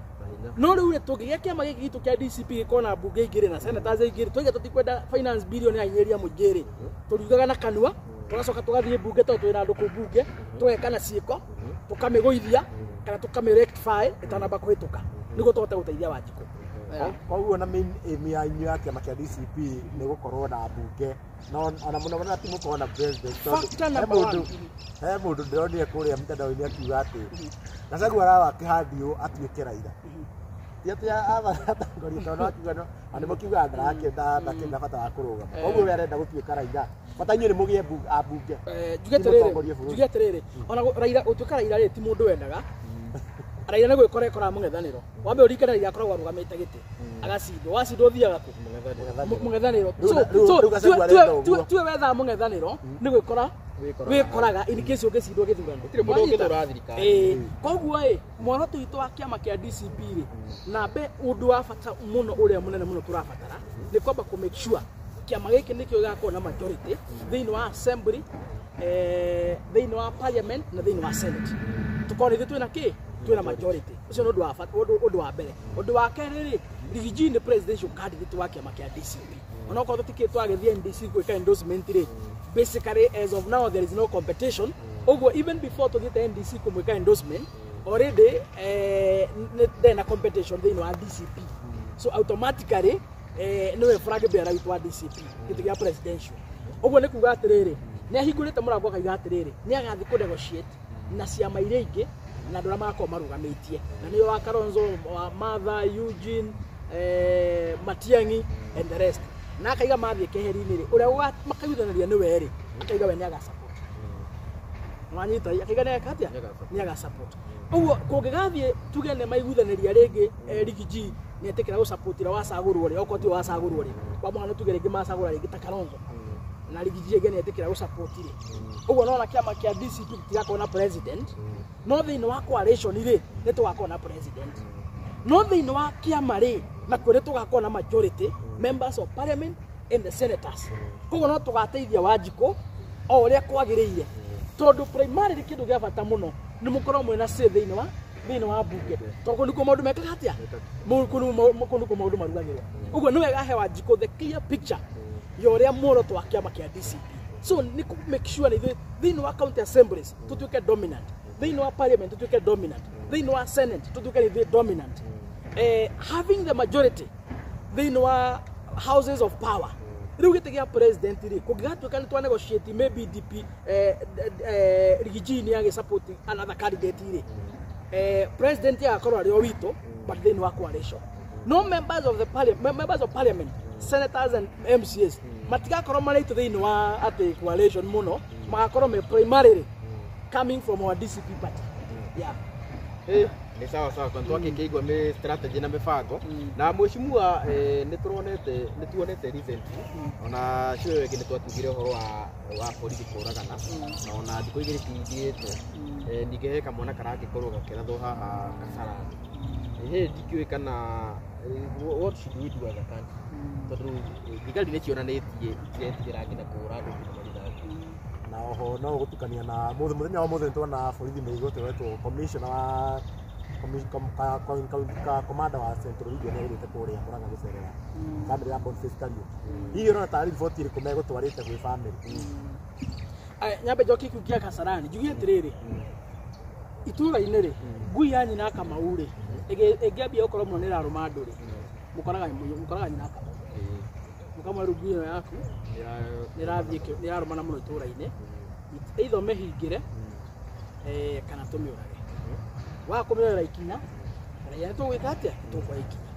no riu ri tungigia kiama giki gitu kia DCP gikona bunge ingiri na senators ingiri twaiga tutikwenda finance billion ya inyeria muingiri turiugaga na kanua turacoka tugathie bunge tondu twina andu ku bunge twekana ciiko tukamigoithia kana tukamirectify itanamba kuhituka niguo tuhote guteithia Wanjiku koguo na main aim ya inyu ya kiama kia DCP ni gukorwo na bunge no ona muno na timu kwa na president he mundu ndironire kuria mtandao-ini akiuga ati Gachagua arawa kihandio atuike Raila tiatia abatangoria tondu akiuga no ani mukiuga ndarake ndakenda bata wa kuruga koguo we arenda gutuika Raila bata inyu ni mugie abunge juge atiriri ona Raila utuika Raila ri ti mundu wendaga Raila na gwikora mung'ethaniro wambe urikana Raila akoragwo arugamite giti agacindwo wacindwo thiaga ku mung'ethaniro so tu wetha mung'ethaniro ni gwikoraga in case ungicindwo githurano utire mundu ungithura thirikari koguo muoroto witu wa kiama kia DCP ri na be undu wa bata muno uria munene muno turabatara ni kwamba ku make sure kiama giki nikio gigakorwo na majority thiini wa assembly thiini wa parliament na thiini wa senate tukore ithu twina ki twina majority ucio no undu wa mbere undu wa keri ri Rigiji ni presidential candidate wa kiama kia DCP ona ko tutikitwa agithie NDC gwika endorsement ri basically as of now there is no competition over even before to get the NDC kumweka endorsement already then a competition then wa DCP so automatically no flag bearer with wa DCP kitigia presidential uguo ni kuga atiriri ni ahingurite murango kaiga atiriri ni agathi ku negotiate na ciama iria ingi na ndora makoma marugamitie na niyo wa Kalonzo wa Martha Eugene Matiang'i and the rest na akaiga mathie keheri-inĩ rĩ ũrĩa makaiguithanaria nĩ we rĩ akaiga we nĩ aga support mwanyita akaiga nĩ akatia nĩ aga support ũguo kũngĩgathiĩ tuge nĩ maiguithanaria rĩngĩ Rigiji nĩ etĩkĩra gũ support ĩrĩa wacagũrwo rĩ okorwo ti wacagũrwo rĩ kwa mũhano tuge rĩngĩ macagũra rĩngĩ ta Kalonzo na Rigiji rĩngĩ nĩ etĩkĩra gũ support rĩ ũguo no na kĩama kĩa DCP gĩtigakorwo na president no thĩinĩ wa coalition rĩ nĩ tũgakorwo na president no thĩinĩ wa kĩama rĩ na kwĩrĩ tũgakorwo na majority members of parliament and the senators koguo no tũgateithia Wanjikũ o ũrĩa kwagĩrĩire tondũ primarily kĩndũ gĩa bata mũno nĩ mũkorwo mwĩna say thĩinĩ wa bunge tondũ nĩkuo maũndũ mekaga atĩa nĩkuo maũndũ marugagĩrwo ũguo nĩ wega he Wanjikũ the clear picture ya ũrĩa muoroto wa kĩama kĩa DCP so nĩ ku make sure thĩinĩ wa county assemblies tũtuĩke dominant thĩinĩ wa parliament tũtuĩke dominant thĩinĩ wa senate tũtuĩke dominant having the majority thĩinĩ wa houses of power rĩu gĩtĩ gĩa president rĩ kũngĩgatuĩka nĩ twa negotiate maybe DP Rigiji nĩ age support another candidate rĩ president agakorwo arĩ o witũ but thĩinĩ wa coalition no members of parliament senators and MCAs matigakorwo marĩtwo thĩinĩ wa atĩ coalition mũno magakorwo me primarily coming from our DCP party yeah ni sawa kwa twake kĩigua nĩ strategy na mĩbango na mwĩcimua nĩ tuonete recently ona cio wege nĩ twatugire ũhoro wa borithi kũragana na ona thikũ igĩrĩ cithiĩte ningĩ kamwana karangĩkorwo gakĩrathwo haha Kasarani ndikiũĩ kana what should we do as a country tondũ thigari nĩ cionanĩtie itirĩtigĩra nginya kũra andũ na oho no gũtukania na mũthenya wa mũthenya tuona borithi nĩ igũtewetwo commissioner wa commander wa Central Region nĩ agĩrĩte kũrĩa Murang'a gũcerera family ya Boniface Kariuki hiyo no ta riboti ĩrĩkũ megũtwarĩte gwĩ family nyambe njoki kukia Kasarani njugie atĩrĩrĩ itũra-inĩ rĩ ngui ya nyina Kamau rĩ ĩngĩambia gũkorwo mũno nĩ ĩrarũma andũ rĩ mũkoraga nyina Kamau mũkamwe ngui ĩyo yaku nĩ ĩrarũmana mũno itũra-inĩ either mĩhingĩre kana tũmĩũrage wa kũmĩoera ikinya kana tũgwĩka atĩa tũkwa ikinya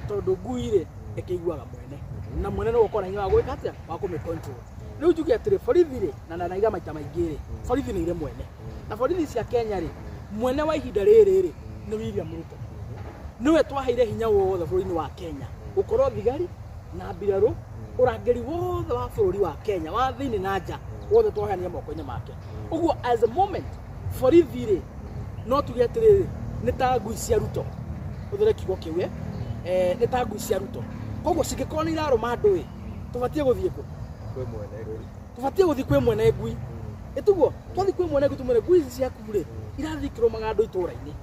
tondũ ngui rĩ ĩkĩiguaga mwene na mwene no gũkorwo na hinya wa gwĩka atĩa wa kũmĩcontrol rĩu njuge atĩrĩ borithi rĩ na naiga maita maingĩ rĩ borithi nĩ irĩ mwene na borithi cia Kenya rĩ mwene wa ihinda rĩrĩ rĩ nĩ William Ruto nĩwe twaheire hinya wothe bũrũri-inĩ wa Kenya gũkorwo thigari na mbirarũ ũrangĩri wothe wa bũrũri wa Kenya wa thĩinĩ na nja wothe twaheanire moko-inĩ make ũguo as a moment borithi rĩ no tuge atĩrĩrĩ nĩ ta ngui cia Ruto ũthire kiugo kĩu nĩ ta ngui cia Ruto koguo cingĩkorwo nĩ irarũma andũ ĩ tũbatiĩ gũthiĩ kũ tũbatiĩ gũthiĩ kwĩ mwene ngui ĩtuguo twathiĩ kwĩ mwene ngui tũmwĩre ngui ici ciaku rĩ irathiĩ ikĩrũmaga andũ itũra-inĩ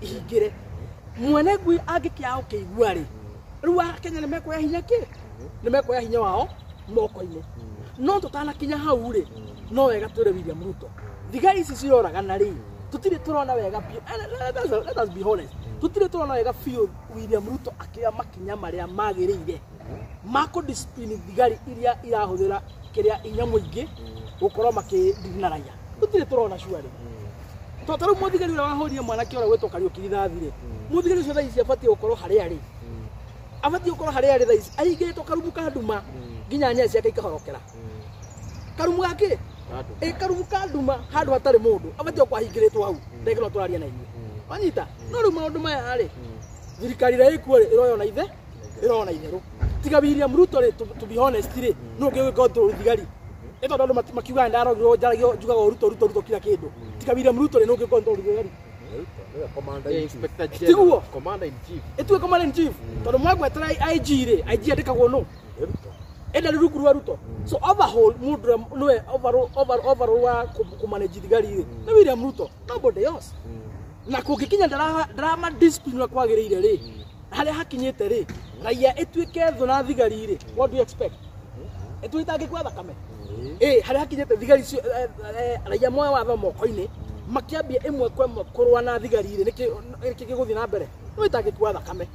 ihingĩre mwene ngui angĩkĩaga gũkĩigua rĩ rĩu Akenya nĩ mekuoya hinya nĩ mekuoya hinya wao moko-inĩ no tũtanakinya hau rĩ no wega twĩre William Ruto thigari ici ciroragana rĩ tutire turona wega let us be honest tutire turona wega biũ William Ruto akĩoya makinya marĩa magĩrĩire mako discipline thigari iria irahũthĩra kĩrĩa inya mũingĩ gũkorwo makĩndinaraya tutire turona shwari tondũ rĩu mũthigari ũrĩa wahũrire mwanake ũrĩa gwĩtwo Kariuki rithathi rĩ mũthigari ũcio thaa ici abatiĩ gũkorwo harĩa arĩ abatiĩ gũkorwo harĩa arĩ thaa ici ahingĩrĩtwo karumu ka nduma nginya nyanya ciake ikahorokera karumu gake karumu ka nduma handũ hatarĩ mũndũ abatiĩ kwahingĩrĩtwo hau ndege no tũraria na inyuĩ wanyita no rĩu maũndũ maya rĩ thirikari ĩrĩa ĩkuo rĩ ĩroyona ithe ĩrona itherũ tiga William Ruto rĩ to be honest rĩ no ngĩgũkontrol thigari ĩtondũ andũ makiuga ndarogirwo njaragio njugaga Ruto kila kĩndũ tiga William Ruto rĩ no ngĩkontrol thigari commander in chief ĩtue commander in chief tondũ mwagwetera IG rĩ IG andĩkagwo no enda rĩ rungu rwa Ruto so overhaul mũndũ nĩwe overall wa kũmanage thigari rĩ nĩ William Ruto nobody else na kũngĩkinya drama discipline na kwagĩrĩire rĩ harĩa hakinyĩte rĩ raia ĩtuĩke thũ na thigari rĩ what do you expect ĩtuĩtangĩkwa thakame harĩa hakinyĩte thigari raia moya watho moko-inĩ makiambia ĩmwe kwa ĩmwe kũrũa na thigari rĩ nĩkĩ gĩgũthiĩ na mbere no ĩtangĩkua thakame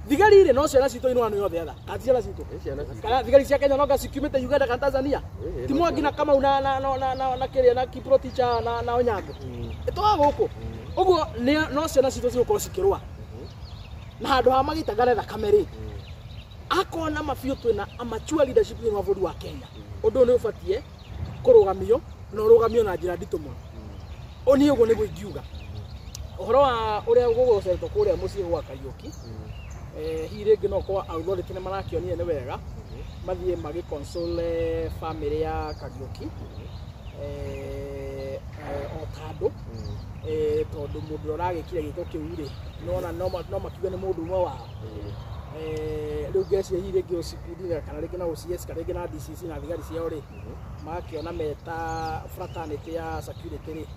thigari rĩ no ciana citũ ino yothe atha kana ciana citũ kana thigari cia Kenya no gacikiumĩte Uganda kana Tanzania ti Mwangi na Kamau na kĩrĩa na Kiprotich na Onyango ĩtwaga gũkũ ũguo no ciana citũ cigũkorwo cikĩrũa na handu ha magitagare thakame ri akona mabio twina amateur leadership ni mabodi wa Kenya undu ni ubatie kurugamio na urugamio na njira ndito muno oni ugo ni guigiuga uhoro wa uria gugoceretwo kuria mucii gwa Kariuki hi ringi no kwa authority ni marakionire ni wega mathie magi console family ya Kariuki otandu tondu mundu uragikire giko kiu ri nona no makiuga ni mundu umwe wao riu ngeci hi ringi ucikudire kana ringi na OCS kana ringi na DCC na thigari ciao ri magakiona meta fraternity ya security ri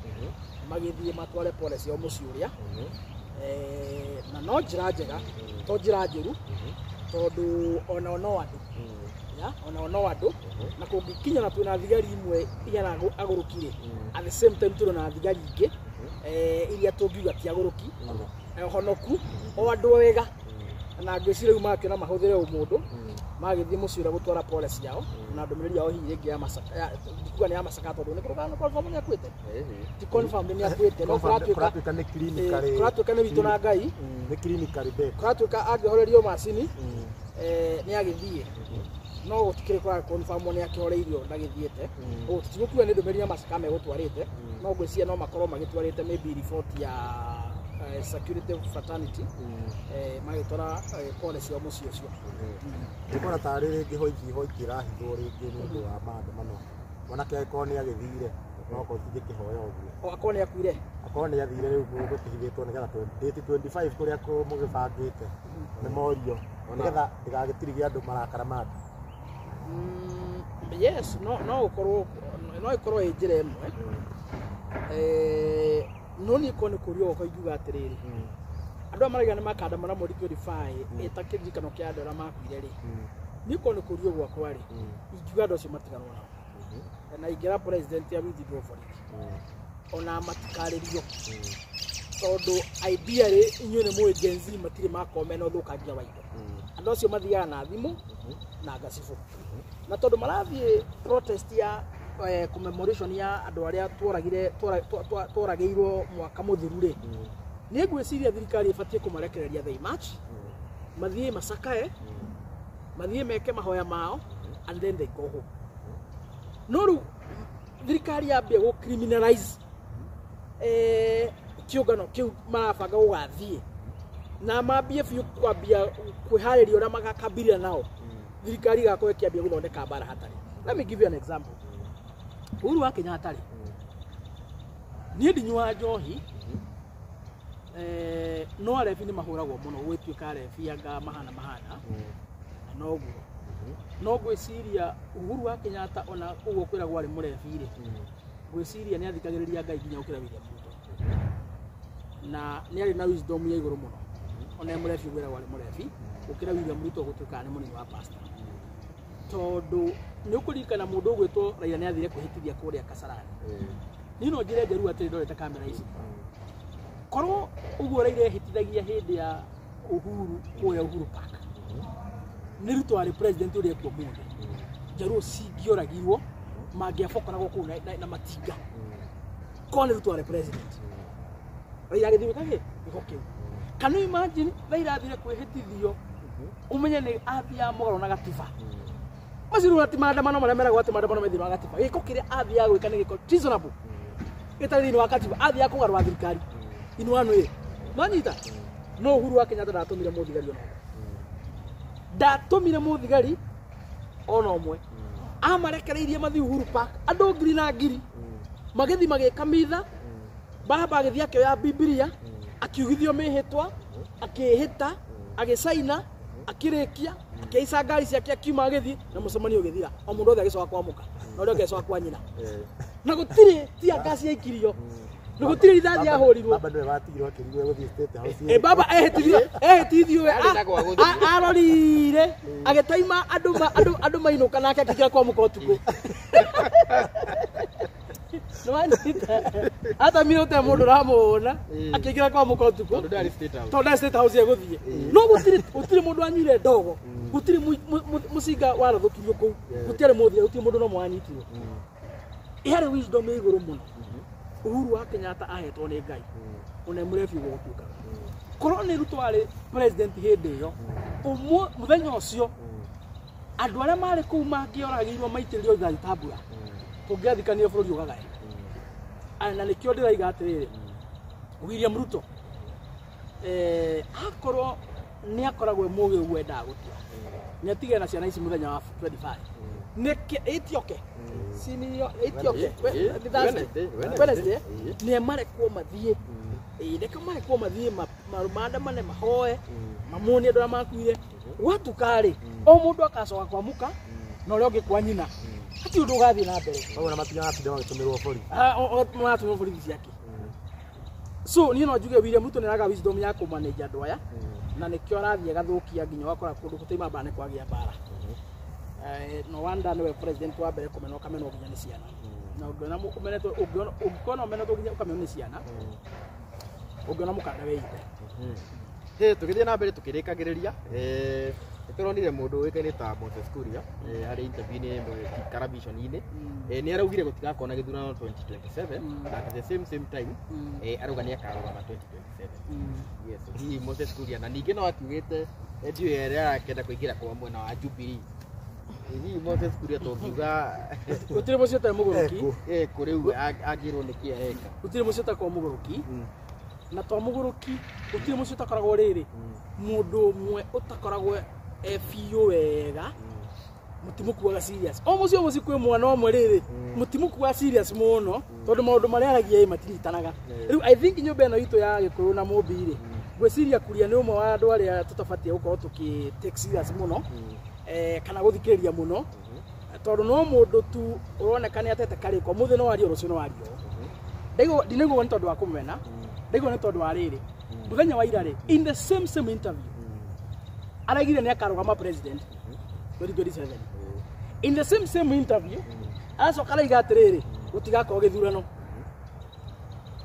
magithie matware policy o muci uria na no njira njega to njira njuru tondu ona no andu ya ona andu na kungikinya na twina thigari imwe igana agurukire at the same time tuna na thigari ingi iria tungiuga ti aguruki honoku o andu wega na ngwicira uma akiona mahuthire umundu magithie muci uria gutwara policy yao na ndumiriri yao hi ringi ya masaka ndikuga ni ya masaka tondu ni kurugana confirm ni akwite ti confirm ni akwite no kuratuika ni clinical kuratuika ni witu na ngai ni clinical be kuratuika angihorerio macini ni agithie no gutikire kwa confirm ni akihoreirio ndagithiete o tutigukua ni ndumiriri ya masaka me gutwarite no ngwiciria no makorwo magitwarite maybe report ya security fraternity magitwara policy ya muci ucio ndikona tari ringi hoikira hithwo ringi ni undu wa maandamano mwanake akoni agithire no ko tije kihoya uguo akoni akuire akoni athire riu gutihithitwo nigetha 2025 kuria ko mugibangite ni morio nigetha ndigagitirigie andu marakara madu yes no ikorwo njira imwe no ni kone kurio ko yuga atiriri andu amaraga ni makanda mana mweri 25 etakirikano kia andu ara makuire ri ni kone kurio gwa kwari ingiuga andu acio matiganwo nao na ingira president ya withdraw for it ona matikaririo tondu idea ri inyuĩ nĩ mũĩ Gen Z matirĩ makomena ũthũkangia wa indo andu acio mathiaga na thimũ na ngacibu na tondu marathiĩ protest ya commemoration ya andu aria tworagiirwo mwaka muthiru ri ni ngwiciria thirikari ibatie kumarekereria they march mathie masakae mathie meke mahoya mao and then they go home no ru thirikari yambie go criminalize kiugano kiu marabanga gugathie na mambie biu kwambia kwihariria uria magakambirira nao thirikari gakwe kiambia guthondeka bara hatari. Let me give you an example. Uhuru wa Kenyatta ri ni ndinywa njohi no arefi ni mahuragwo muno gwituika arefi anga mahana no guo no gwiciria Uhuru wa Kenyatta ona uguo kwiragwo ari murefi ri gwiciria ni athikagiriria Ngai nginya ukira William Ruto na ni ari na wisdom ya iguru muno ona murefi kwiragwo ari murefi ukira William Ruto gutuika ni munini wa pastor tondu ni ukurikana mundu gwitwo Raila ni athire kuhitithia kuria Kasarani nino njire njeru atiri ndorete kamera ici korwo uguo Raila hitithagia hindi ya Uhuru kuya Uhuru Park ni Ruto ari president uria kwa mundu njeru cingioragirwo mangiabokoragwo ku na matinga kone Ruto ari president Raila agithie kage ikoke can you imagine Raila athire kuhitithio umenye ni athia mogaro na gatiba Maziru ati maandamano maria meragwo ati maandamano methiro wa gatiba giko kiria athia gwika ni giko reasonable itari thini wa gatiba athia kugarwa thirikari inu wanu manyita no Uhuru wa Kenyatta ndatumire muthigari ono ndatumire muthigari ono omwe amarekereirie mathi Uhuru Park andu ngiri na ngiri magithi magika mitha baba agithia kio ya Biblia akiugithio mihitwa akihita agisaina akirikia akiisa ngari ciake akiuma agithi na mucemanio ugithira o mundu othe agicoka kwamuka na uria agicoka kwa nyina na gutiri ti akasi ya ikirio na gutiri ithathi ahurirwo baba ndio watigirwo akirigwe guthii state house baba ehitithio arorire agetaima andu mainuka nake akikira kwamuka utuku hata mimi uta mundu ramona akikira kwamuka utuku tondu state house ya guthie no gutiri mundu anyire ndogo gutiri musinga warathukirio ku gutiri muthia gutiri mundu no mwanyitirwo ihari wisdom iguru muno Uhuru wa Kenyatta ahetwo ni Ngai ona murefi gutuka korwo nĩ Ruto arĩ president hĩndĩ ĩyo mũthenya ũcio andũ arĩa marĩ kũu mangĩoragĩirwo maitĩrĩrio Gachagua tũngĩathikania bũrũri ũgagae na nĩkĩo ndĩraiga atĩrĩrĩ William Ruto akorwo nĩ akoragwo mũgĩ wendaga gũtua nĩ atige na ciana ici mũthenya wa 25 Etioke Wednesday nĩ marekwo mathiĩ reka marekwo mathiĩ maandamane mahoe mamuonie andũ arĩa makuire gwatuka-rĩ o mũndũ akacoka kwamuka na ũrĩa ũngĩ kwa nyina hatirĩ ũndũ ũgathiĩ na mbere Ona matinda magĩtũmĩrwo borithi maratũmĩrwo borithi ciake so niĩ no njuge William Ruto nĩ araga wisdom ya kũmanage andũ aya na nĩkĩo arathiĩ agathũkia nginya ũgakora kũndũ gũtaima mbara nĩ kwagĩa mbara no wonder nĩwe president wa mbere kũmena ũkamenwo nginya nĩ ciana na ũngĩkona ũmenetwo nginya ũkamenwo nĩ ciana ũngĩona mũkanda wĩite tũgĩthiĩ na mbere tũkĩrĩkagĩrĩria nĩtũronire mũndũ ũĩkaine ta Moses Kuria harĩ interview-inĩ Karabishon-inĩ nĩ araugire gũtigakorwo na gĩthurano 2027 na at the same time arauga nĩ akarũgama 2027 yes hihi Moses Kuria na ningĩ no akiugĩte ndiũ ĩrĩa arakenda kũingĩra kwa mwena wa Jubilee hihi Moses Kuria tũngiuga gũtirĩ mũciĩ ta mũgũrũki kũrĩu agĩrwo nĩkĩ eka gũtirĩ mũciĩ ta kwa mũgũrũki na to mũgũrũki gũtirĩ mũciĩ ũtakoragwo rĩrĩ mũndũ ũmwe ũtakoragwo biũ wega mũtimũkuaga serious o mũciĩ kwĩ mwana ũmwe rĩrĩ mũtimũkuaga serious mũno tondũ maũndũ marĩa aragia matinyitanaga rĩu I think nyũmba ĩno itũ ya Gĩkũyũ na Mũmbi-rĩ ngwĩciria Kuria nĩ ũmwe wa andũ arĩa tũtabatiĩ gũkorwo tũkĩ take serious mũno kana gũthikĩrĩria mũno tondũ no mũndũ tu ũroneka nĩ atete karĩko mũthĩ no wario rũciũ no wario ndinaigua nĩ tondũ wa kũmena ndaigua nĩ tondũ wa rĩrĩ mũthenya wa ira-rĩ in the same interview araigire nĩ akarũgama president 2027 in the same interview aracoka araiga atĩrĩrĩ gũtigakorwo gĩthurano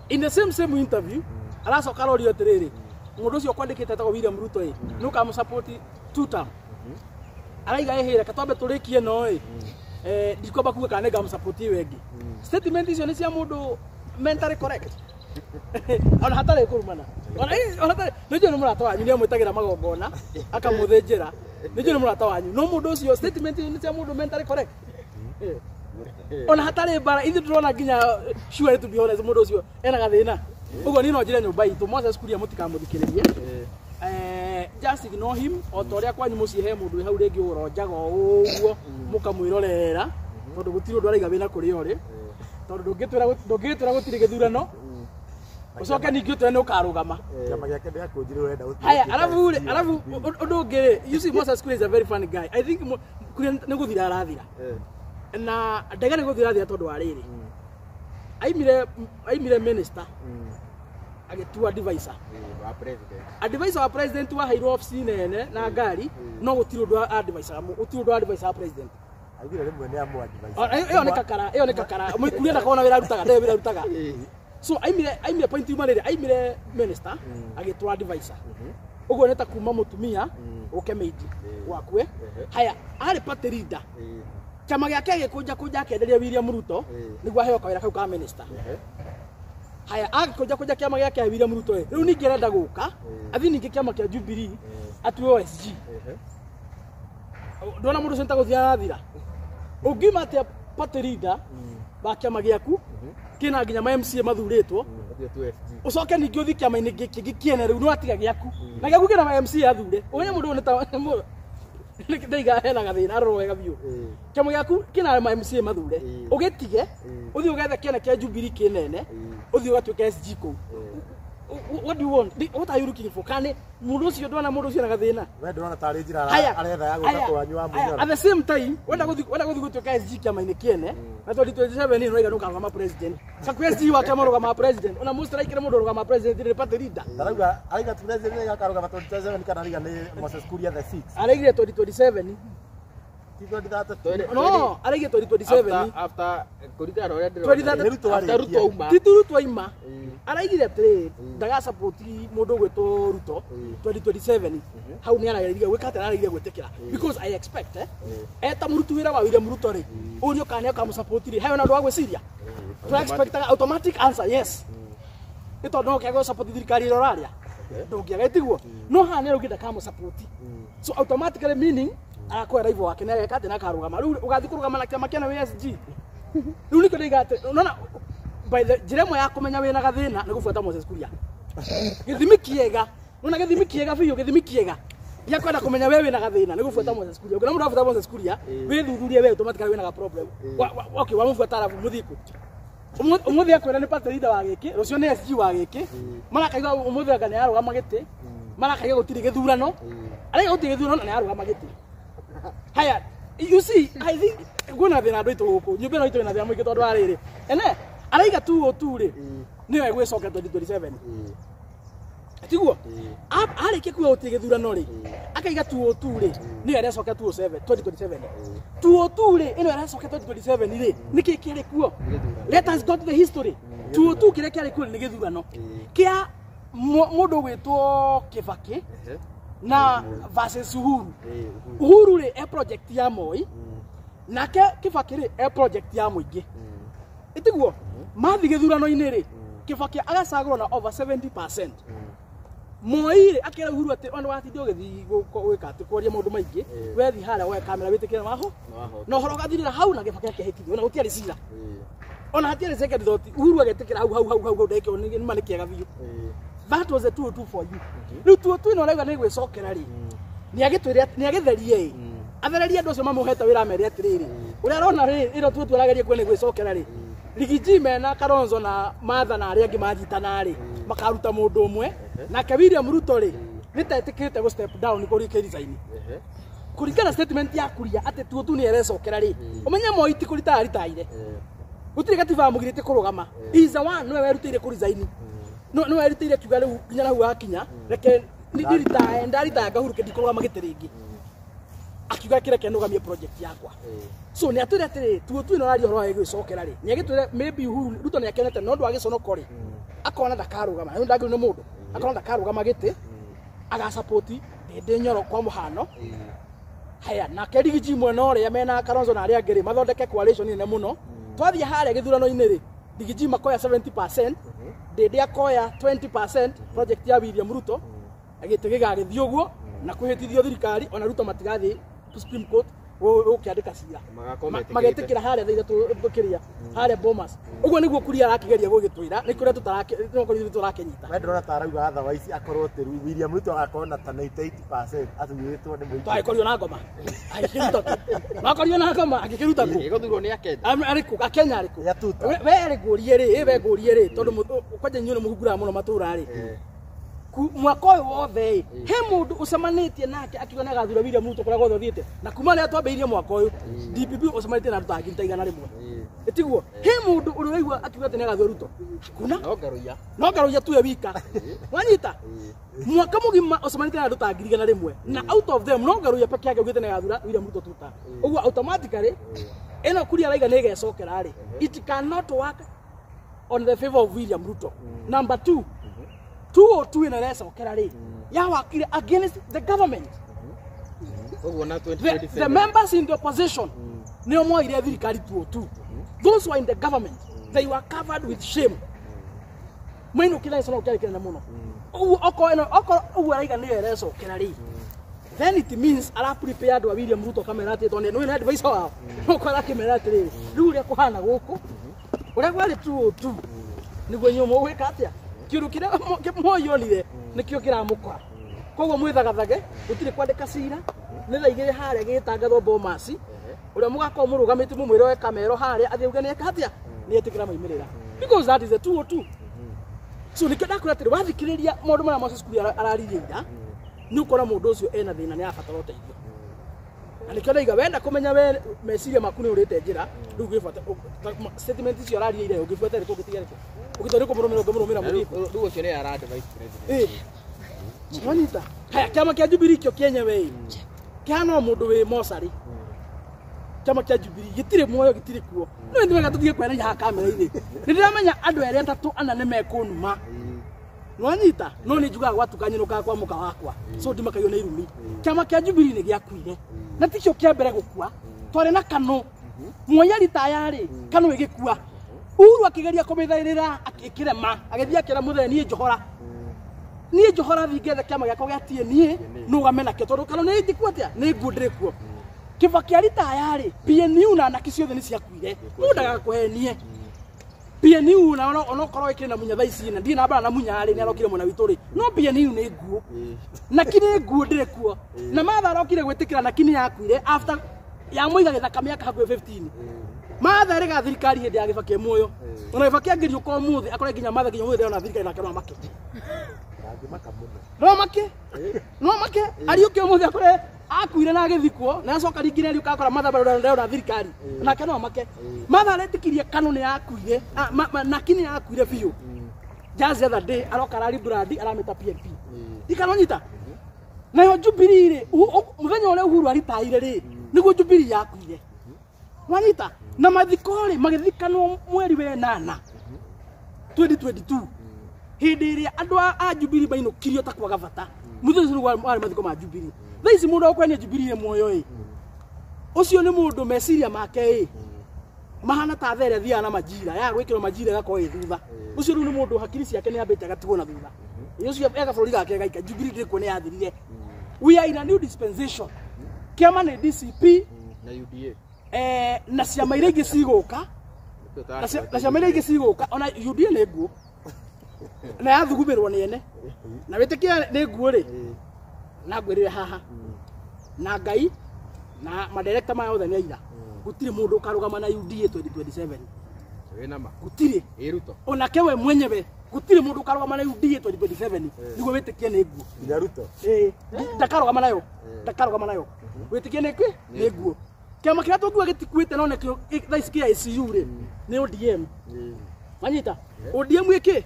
in the same interview aracoka arorio atĩrĩrĩ mũndũ ũcio kwandĩkĩte etagwo William Ruto-ĩ nĩ ũkamũsupport 2 term araiga ehĩre katwambe tũrĩkie no-ĩ ndikwamba kuga kana nĩngamũsupport wengĩ statement icio nĩ cia mũndũ mentally correct ona hatarĩ kũrumana ona hatarĩ nĩnjũĩ nĩ mũrata wanyu nĩ amwĩtagĩra magongona akamũthĩnjĩra nĩnjũĩ nĩ mũrata wanyu no mũndũ ũcio statement nĩ cia mũndũ mentally correct ona hatarĩ mbara ithuĩ tũrona nginya sure to be honest mũndũ ũcio ena gathĩna ũguo niĩ no njĩre nyũmba itũ Moses Kuria mũtikamũthikĩrĩrie just ignore him o ta ũrĩa kwanyu mũciĩ he mũndũ hau rĩngĩ ũronjaga ũguo mũkamwĩrorera tondũ gũtirĩ ũndũ araiga wĩna kũrĩa ũrĩ tondũ ndũngĩtwĩra gũtirĩ gĩthurano ucoke ningĩ ũtwe nĩ ũkarũgama kĩama gĩake ndĩakũnjire wenda haya arabu ũndũ ũngĩ you see Moses Kuria is a very funny guy I think Kuria nĩ gũthira arathira na ndege nĩ gũthira arathira tondũ wa rĩrĩ aimire minister agĩtua advisor wa president waheirwo ofici nene na ngari no gũtirĩ ũndũ advisor wa president augire rĩmwe nĩ amũ advisor ĩyo nĩ kakara Kuria ndakona wĩra arutaga ndeyo wĩra arutaga so aimire point uma rĩrĩ aimire minister agĩtwa advisor ũguo nĩ ta kuma mũtumia ũke meidi wakwe haya arĩ party leader kĩama gĩake gĩkũnja akenderia William Ruto nĩguo aheo kawĩra kau ka minister haya agĩkũnja kĩama gĩake William Ruto rĩu ningĩ arenda gũka athiĩ ningĩ kĩama kĩa Jubilee atue OSG ndona mũndũ ũcio nĩtagũthia arathira ũngiuma atĩa party leader ba kĩama gĩaku kina nginya ma MCA mathurĩtwo ucoke ningĩ ũthi kĩama-inĩ gĩkĩ kĩene rĩu no atiga gĩaku na gĩaku kĩna ma MCA athure ũrĩa mũndũ ũyũ nĩ ta ndaiga hena gathĩna arorwo wega biũ kĩama gĩaku kĩna ma MCA mathure ũgĩtige ũthi ũgethe kĩene kĩa Jubilee kĩnene ũthi ũgatuĩka SG kũu what do you want what are you looking for kane mũndũ ũcio ndona mũndũ ũcio na gathĩna we ndona tarĩ njĩra aretha ya gũka kwanyu wa mũnyora at the same time wenda gũthi gũtuĩka SG kĩama-inĩ kĩene na 2027 nĩ noiga nũkarũgama president saku SG wake marũgama president ona mũstrikire mũndũ ũrũgama president nĩ party leader tarauga aiga president nĩ akarũgama 2027 kana ariga nĩ Moses Kuria the 6 araigire 2027 no araigire 2027 after kũringana na ũrĩa ndĩrona Ruto auma Ruto auma araigire atĩrĩ ndaga support mũndũ gwĩtwo Ruto 2027 hau nĩ arageririe gwĩka atĩ arageririe gwĩtĩkĩra because I expect eta mũruti wĩra wa William Ruto rĩ ũyũ nĩ ũkamũsupport rĩ hayo na andũ a gwĩciria to expect automatic answer yes ĩtondũ no kĩago support thirikari ĩrĩa ũrarĩa ndungiaga tiguo no hana ugenda kamo support so automatically meaning akwa live wake na yakate na karugama riu ugathi kurugama na kiama kiana WSG riu niko ndigate unaona by the jiremo ya kumenya wina gathina ni gufuata Moses Kuria githimi kiega unaona githimi kiega biyo githimi kiega ya kwenda kumenya wewe na gathina ni gufuata Moses Kuria ukina mundu afuata Moses Kuria we thuthuria we automatically wina ga problem okay wa mufuata alafu muthiku umuthi akwira ni pastor leader wa giki rucio ni SG wa giki marakaiga umuthi anga ni arugama giti marakaiga gutiri githurano araiga gutiri githurano na arugama giti haya you see I think guna thina andu itu guku nyumba no itu na thina muingi tondu ariri ene araiga 202 ri niwe gwicoka 2027 tiguo arikia kuga gutiri githurano ri akaiga 202 ri niwe aracoka 2027 202 ri ino aracoka 2027 ri niki kiri kuo let us go to the history 202 kire kiri kuo ni githurano kia mundu gwitwo Kibaki na versus Uhuru ri e project ya Moi nake Kibaki ri e project ya muingi itiguo mathi githurano ini ri Kibaki agacagurwo na over 70%. Moi ri akira Uhuru ati ona watindi ugithi gwika ati kwaria maundu maingi wethi haria we kamera witikira maho no horo gathirira hau na Kibaki akihitithio ona gutiari cira ona hatiari second thought Uhuru agetikira hau ndekio ni manikiega biu. That was a 202 for you. Riu 202 no raiga ni gwicokera ri ni agitwire ni agitherie athereria andu acio mamuheta wira meri atiriri uria arona ri iro 202 arageria kwene gwicokera ri Rigiji mena Kalonzo na Martha na aria angi manyitana ri makaruta mundu umwe na William Ruto ri nitetikite go step down kuri Kerizaini kurikana statement ya Kuria ati 202 ni erecokera ri umenye Moi ti kurita aritaire gutiri gatiba mugirite kurugama iza one no werutire Kerizaini no werutire kiuga riu kinya na hu akinya reke ndirita ngahuruke ndikurugama gitiringi akiuga kire kenugamie project yakwa so ni atwire atiri 202 no rari horo egwicokera ri ni agitwire maybe Uhuru Ruto ni akenete no ndu agiconoka ri akona ndakarugama no ndagiri ni mundu akona ndakarugama giti aga support Ndindi Nyoro kwa muhano haya na Rigiji mwena ria mena Kalonzo na aria ngiri mathondeke coalition ine muno twathia haria githurano ini ri Rigiji makoya 70% Ndindi akoya 20% project ya William Ruto agitigiga githii uguo na kuhitithio thirikari ona Ruto matigathi Supreme Court ukiandika cira magetikira haria thaitha tukiria haria Bomas uguo niguo Kuria arakigeria gugitwira ni kuria tutarakenyita we ndorona tarauga otherwise akorwo ti William Ruto agakorwo na 98% athuritwo ni muingi aikorio na ngoma aikiruta makorio na ngoma agikiruta ku iguthurwo ni akenya ariku akenya ariku we arigurie ri we gurie ri tondu kwaje nyune muhungura muno matura ri mwaka uyu wothe he mundu ucemanitie nake akiuga na gathura William Ruto kuria gothe thiete na kuma ria twambeirie mwaka uyu DPP ucemanitie na ruta ngiri igana rimwe itiguo he mundu uraigua akiuga ati ni gathura Ruto kuna no garuya tuwe wika wanyita mwaka mugima ucemanitie na ruta ngiri igana rimwe na out of them no garuya peke yake ugite na gathura William Ruto tuta uguo automatically eno Kuria raiga ni gecokera ri it cannot work on the favor of William Ruto. Number 2 202 ina recokera ri ya wakire against the government. The members in the opposition ni omoire thirikari 202. Those who are in the government they were covered with shame. Mwino kila isono kile na muno oko raiga ni recokera ri then it means ala prepared wa William Ruto kamera ati tonde no ina advisor wao oko ala kamera ati riu ria kuhana guku uria gwari 202 niguo nyomo wika atia kiru kira moyonire nikio kiramukora koguo mwithagathage gutire kwandika cira ni thaigire haria gitangathwo Bomas uria mugako murugamite mumwire we kamero haria athiuga ni ekatia ni etikira maimirira because that is the 202 so nikenda kuratire wathikiriria mundu mara Moses Kuria arariria ni ukora mundu ucio ena thina ni abatara uteithio na nikenda iga wenda kumenya we meciria maku ni urite njira riu gifata statement icio araria ire ugifuata ri tugitiga ugitori kumurumira muri riu ucio ni ara advice president Wanita haya kama kia Jubilee kyo Kenya we kiano mundu we mosari kama kia Jubilee gitire moyo gitire kuo no ndi mega tuthie kwena ya kamera ini ndiramenya andu ere atatu ana ne mekunuma Nwanyita no ni juga gwatukanyiruka kwa muka wakwa so ndimakayo na irumi kama kia Jubilee ni giakuire na tikyo kia mbere gukua tware na kano mwoyari tayari kano igikua Uhuru akigeria kumithairira akikirema agithia kira mutheni Njohora niĩ Johora thingethe kĩama gĩakwa gĩa TNA nũgame nakĩo tondũ kana nĩ ndikuo atia nĩ nguo ndĩrĩ kuo Kibaki aritaya rĩ PNU na anake ciothe nĩ ciakuire mũndaga kũhenie PNU na ono korwo ikire na munya thaici na ndina bara na munya rĩ nĩ arokire mwana witũ rĩ no PNU nĩ nguo na kini nguo ndĩrĩ kuo na matha arokire gwĩtĩkĩra na kini yakuire after ya muiga gĩthaka mĩaka hakuhĩ 15 matha rĩga thirikari hĩndĩ ya Kibaki muoyo ona Kibaki angĩrio kwa mũthĩ akore nginya matha nginya mũthĩ ona thirikari nake no make no make ariũke mũthĩ akore akuire na agĩthikwo na acoka ringine ariũka akora matha bado na thirikari nake no make matha aretikirie kanone yakuire na kini yakuire biũ just the other day aroka rari brandi aramita PNP ikanonyita na yo Jubilee rĩ mũthenya ũrĩa Uhuru aritaire rĩ nĩguo Jubilee yakuire wanyita na mathiko rĩ magĩthikanwo mweri wa 8 2022 hĩndĩ ĩrĩa andũ a Jubilee mainũkirio ta kwaga bata mũthenya ũcio warĩ mathiko ma Jubilee thaici mũndũ okwenia Jubilee muoyo ĩ ũcio nĩ mũndũ meciria make ĩ mahana ta there thia na majira ya gwĩkĩrwo majira gakoo ĩ thutha ũcio rĩu nĩ mũndũ hakiri ciake nĩ ambĩte gatigwo na thutha ũcio ega bũrũri gake gaika Jubilee ndĩrĩ nĩ yathirire we are in a new dispensation kĩama nĩ DCP na UDA na ciama iria ingĩ cigũka na ciama iria ingĩ cigũka ona UDA nĩ nguo na yathugumĩrwo nĩ ene na wĩtĩkia nĩ nguo rĩ na ngwĩrĩre haha na Ngai na madirector maya othe nĩ aira gũtirĩ mũndũ ũkarũgama na UDA 2027 wĩna ma gũtirĩ Ruto onake we mwenyewe gũtirĩ mũndũ ũkarũgama na UDA 2027 nĩguo wĩtĩkie nĩ nguo nginya Ruto ndakarũgama nayo wĩtĩkie nĩ nguo kĩama kĩrĩa tũngiuga gĩtikuĩte no nĩkĩo thaici kĩa ICU rĩ nĩ ODM wanyita ODM ĩkĩ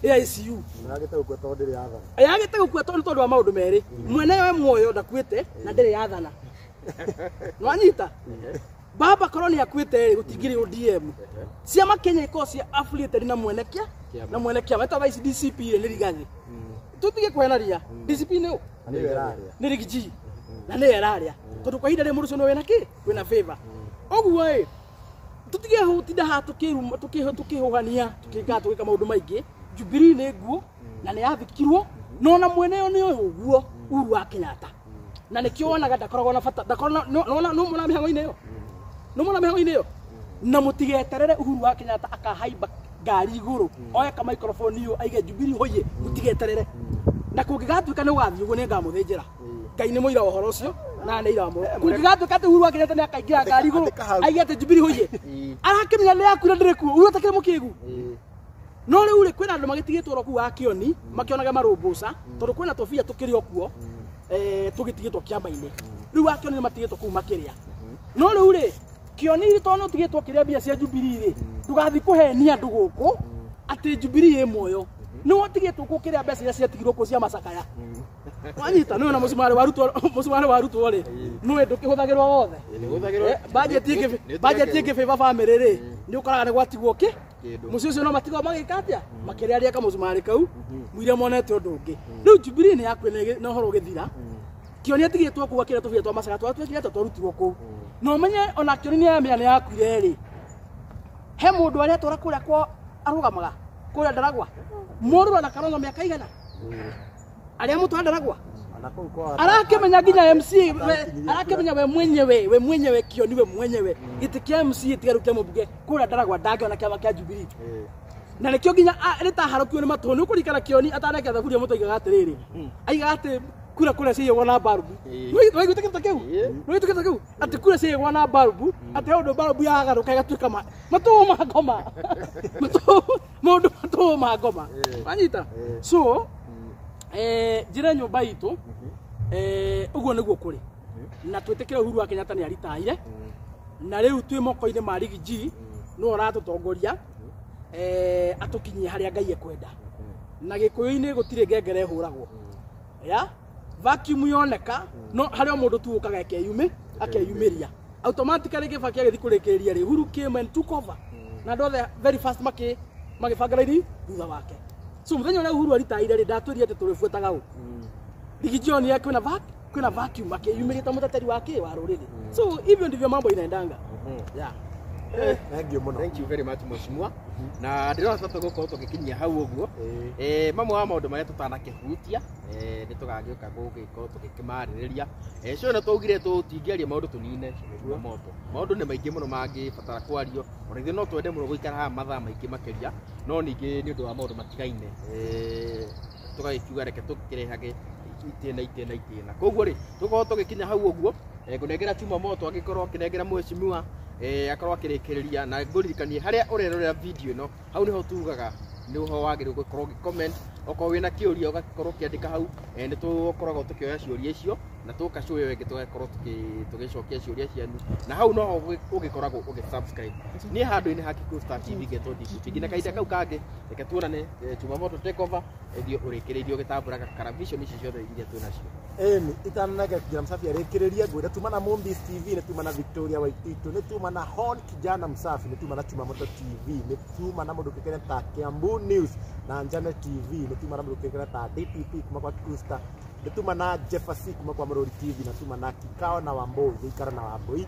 ICU nagĩte gũkua tondũ ndĩrĩ yathana yagĩte gũkua tondũ wa maũndũ merĩ mwene we muoyo ndakuĩte na ndĩrĩ yathana wanyita baba koroni akuĩte gũtingĩrĩ ODM ciama Kenya iko cia affiliated na mwene kia meta vice DCP nĩ Rigathi tutige kwenaria DCP nĩ Rigiji na nĩ eraria tondũ kwa ihinda rĩa mũndũ ũcio no wena kĩ wena favor ũguo ĩ tutige hutinda ha tukĩhũhania tũkĩka maũndũ maingĩ Jubilee nĩ nguo na nĩ yathikirwo no na mwene yo nĩ ũguo Uhuru wa Kenyatta na nĩkĩo wonaga ndakoragwo na bata ndakorwo no mwana mĩhango-inĩ ĩyo na mũtigeterere Uhuru wa Kenyatta akahaimba ngari igũrũ oya ka microphone iyo aige Jubilee hoye mũtigeterere na kũngĩgatuĩka nĩ ũgathiĩ ũguo nĩ ngamũthĩnjĩra Ngai nĩ mũira ũhoro ũcio na nĩ ira mo kũngĩgatuĩka atĩ Uhuru wa Kenyatta nĩ akaingĩra ngari igũrũ aige atĩ Jubilee hoye arakĩmenya nĩ yakuire ndĩrĩ kuo Uhuru atakĩrĩ mũkĩgu no rĩu rĩ kwĩna andũ magĩtigĩtwo ro kuu wa Kioni makĩonaga marũmbũca tondũ kwĩna tobia tũkĩrĩ o kuo tũgĩtigĩtwo kĩamba-inĩ rĩu wa Kioni nĩ matigĩtwo kuu makĩrĩa no rĩu rĩ Kioni tondũ tũtigĩtwo kĩrĩa mbia cia Jubilee rĩ ndũgathi kũhenia andũ gũkũ atĩ Jubilee ĩ muoyo nĩ wotigĩtwo kũ kĩrĩa mbeca iria ciatigirwo kũ cia macakaya wanyita nĩ ona mũcumarĩ wa Ruto rĩ nĩ ndũkĩhũthagĩrwo wothe budget ĩngĩ favor family rĩ nĩ ũkoraga nĩ gwatigwo kĩ mũciĩ ũcio no matigwo magĩka atĩa makĩrĩaria kamũcumarĩ kau mũire monete ũndũ ũngĩ rĩu Jubilee nĩ yakwĩna na ũhoro ũgĩthira Kioni atigĩtwo kũ akĩrĩa tũbia twa macakaya twekire twarutirwo kũ no menye ona Kioni nĩ yamenya nĩ yakuire rĩ he mũndũ arĩa tũra kũrĩa kwa arũgamaga kũrĩa Ndaragwa mũrũ na Kalonzo mĩaka igana arĩa mũtwa Ndaragwa arakĩmenya nginya MC arakĩmenya we mwenyewe Kioni we mwenyewe gĩtĩ kĩa MC tigaru kĩa mũmbunge kũrĩa Ndaragwa ndangĩona kĩama kĩa Jubilee na nĩkĩo nginya rĩtaharũkio nĩ matũ nĩ ũkũrikana Kioni atanake thaburia mũtoigaga atĩrĩrĩ aigaga atĩ kura ciĩyagwo na mbarubu nĩgũtĩkĩte kĩu atĩ kura ciĩyagwo na mbarubu atĩ ũndũ mbarubu yagaruka ĩgatuĩka matũ ma ngoma wanyita so njĩra nyũmba itũ ũguo nĩguo kũrĩ na twĩtĩkĩre Uhuru wa Kenyatta nĩ aritaire na rĩu twĩ moko-inĩ ma Rigiji nĩwe ũratũtongoria atũkinyie harĩa Ngai ekwenda na Gĩkũyũ-inĩ gũtirĩ ngengere hũragwo ya vacuum yoneka no harĩa mũndũ tu ũkaga akeyumĩria automatically Kibaki agĩthiĩ kũrĩkĩrĩria rĩ Uhuru came and took over na andũ othe very fast magĩbanga raini thutha wake so mũthenya ũrĩa Uhuru aritaire rĩ ndatwĩrire atĩ tũrĩbuataga ũũ Rigiji onire kwĩna vacuum akeyumĩria ta mũteteri wake wa rũrĩrĩ so hivyo ndivyo mambo inaendanga yeah Thank you muno. Thank you very much mheshimiwa. Na ndirona sasa gukorwo tugikinyia hau uguo. Mamwe wa maundu maria tutanakihutia ni tugagioka gugikorwo tugikimaririria. Cio no tugire tutingiaria maundu tunine moto. Maundu ni maingi muno mangibatara kwario. Ona ithe no twende muno guikara haha mathaa maingi makiria. No ningi ni undu wa maundu matigaine. Tugakiuga reke tukirehage itena. Koguo ri tukorwo tugikinya hau uguo. Kunengera Chuma Moto agikorwo kinengera mheshimiwa akorwo akirikiria na nguririkanie haria urerorera video ino hau niho tugaga niho wagire gukorwo comment okorwo wina kiuria ugakorwo kiandika hau ni tukoragwo tukioya ciuria icio na tugacoya wenge tugakorwo tugicokia ciuria cianu na hau no ugikoragwo ugisubscribe ni handu-ini ha Kikuyu Star TV Geto DCT na kaida kau kangi reke tuonane Chuma Moto takeover ethio urikiririo gitamburaga television ici ciothe iria twinacio itanage kijana msafi arikiriria gwira tumana Mombis TV ni tumana Victoria Waititu ni tumana Hon kijana msafi ni tumana Chuma Moto TV ni tumana mundu kikere ta Kiambu News na Njane TV ni tumana mundu kikere ta DPP kuma kwa Kikuyu Star ni tumana Jeffasi kuma kwa Marori TV na tumana Kikao na Wamboi ikara na Wamboi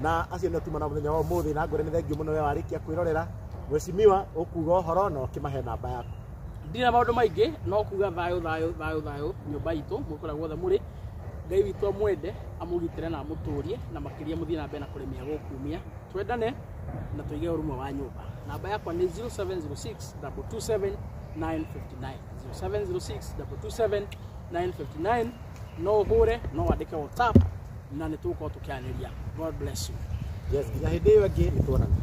na acio ni tumana muthenya wa muthi na ngore ni thengio muno we warikia kwirorera mweshimiwa ukuga horo no kimahe namba yako ndina maundu maingi no kuga thayo nyumba itu mukoragwo tha muri ngai witu mwende amugitire na muturie na makiria muthie na mbere na kurimia gukumia twendane na tuige urumwe wa nyumba namba yakwa ni 0706 227 959 0706 227 959 no hure no andike WhatsApp na nituko tukianiria. God bless you. Yes, nginya hindi iyo ingi ni tuonana.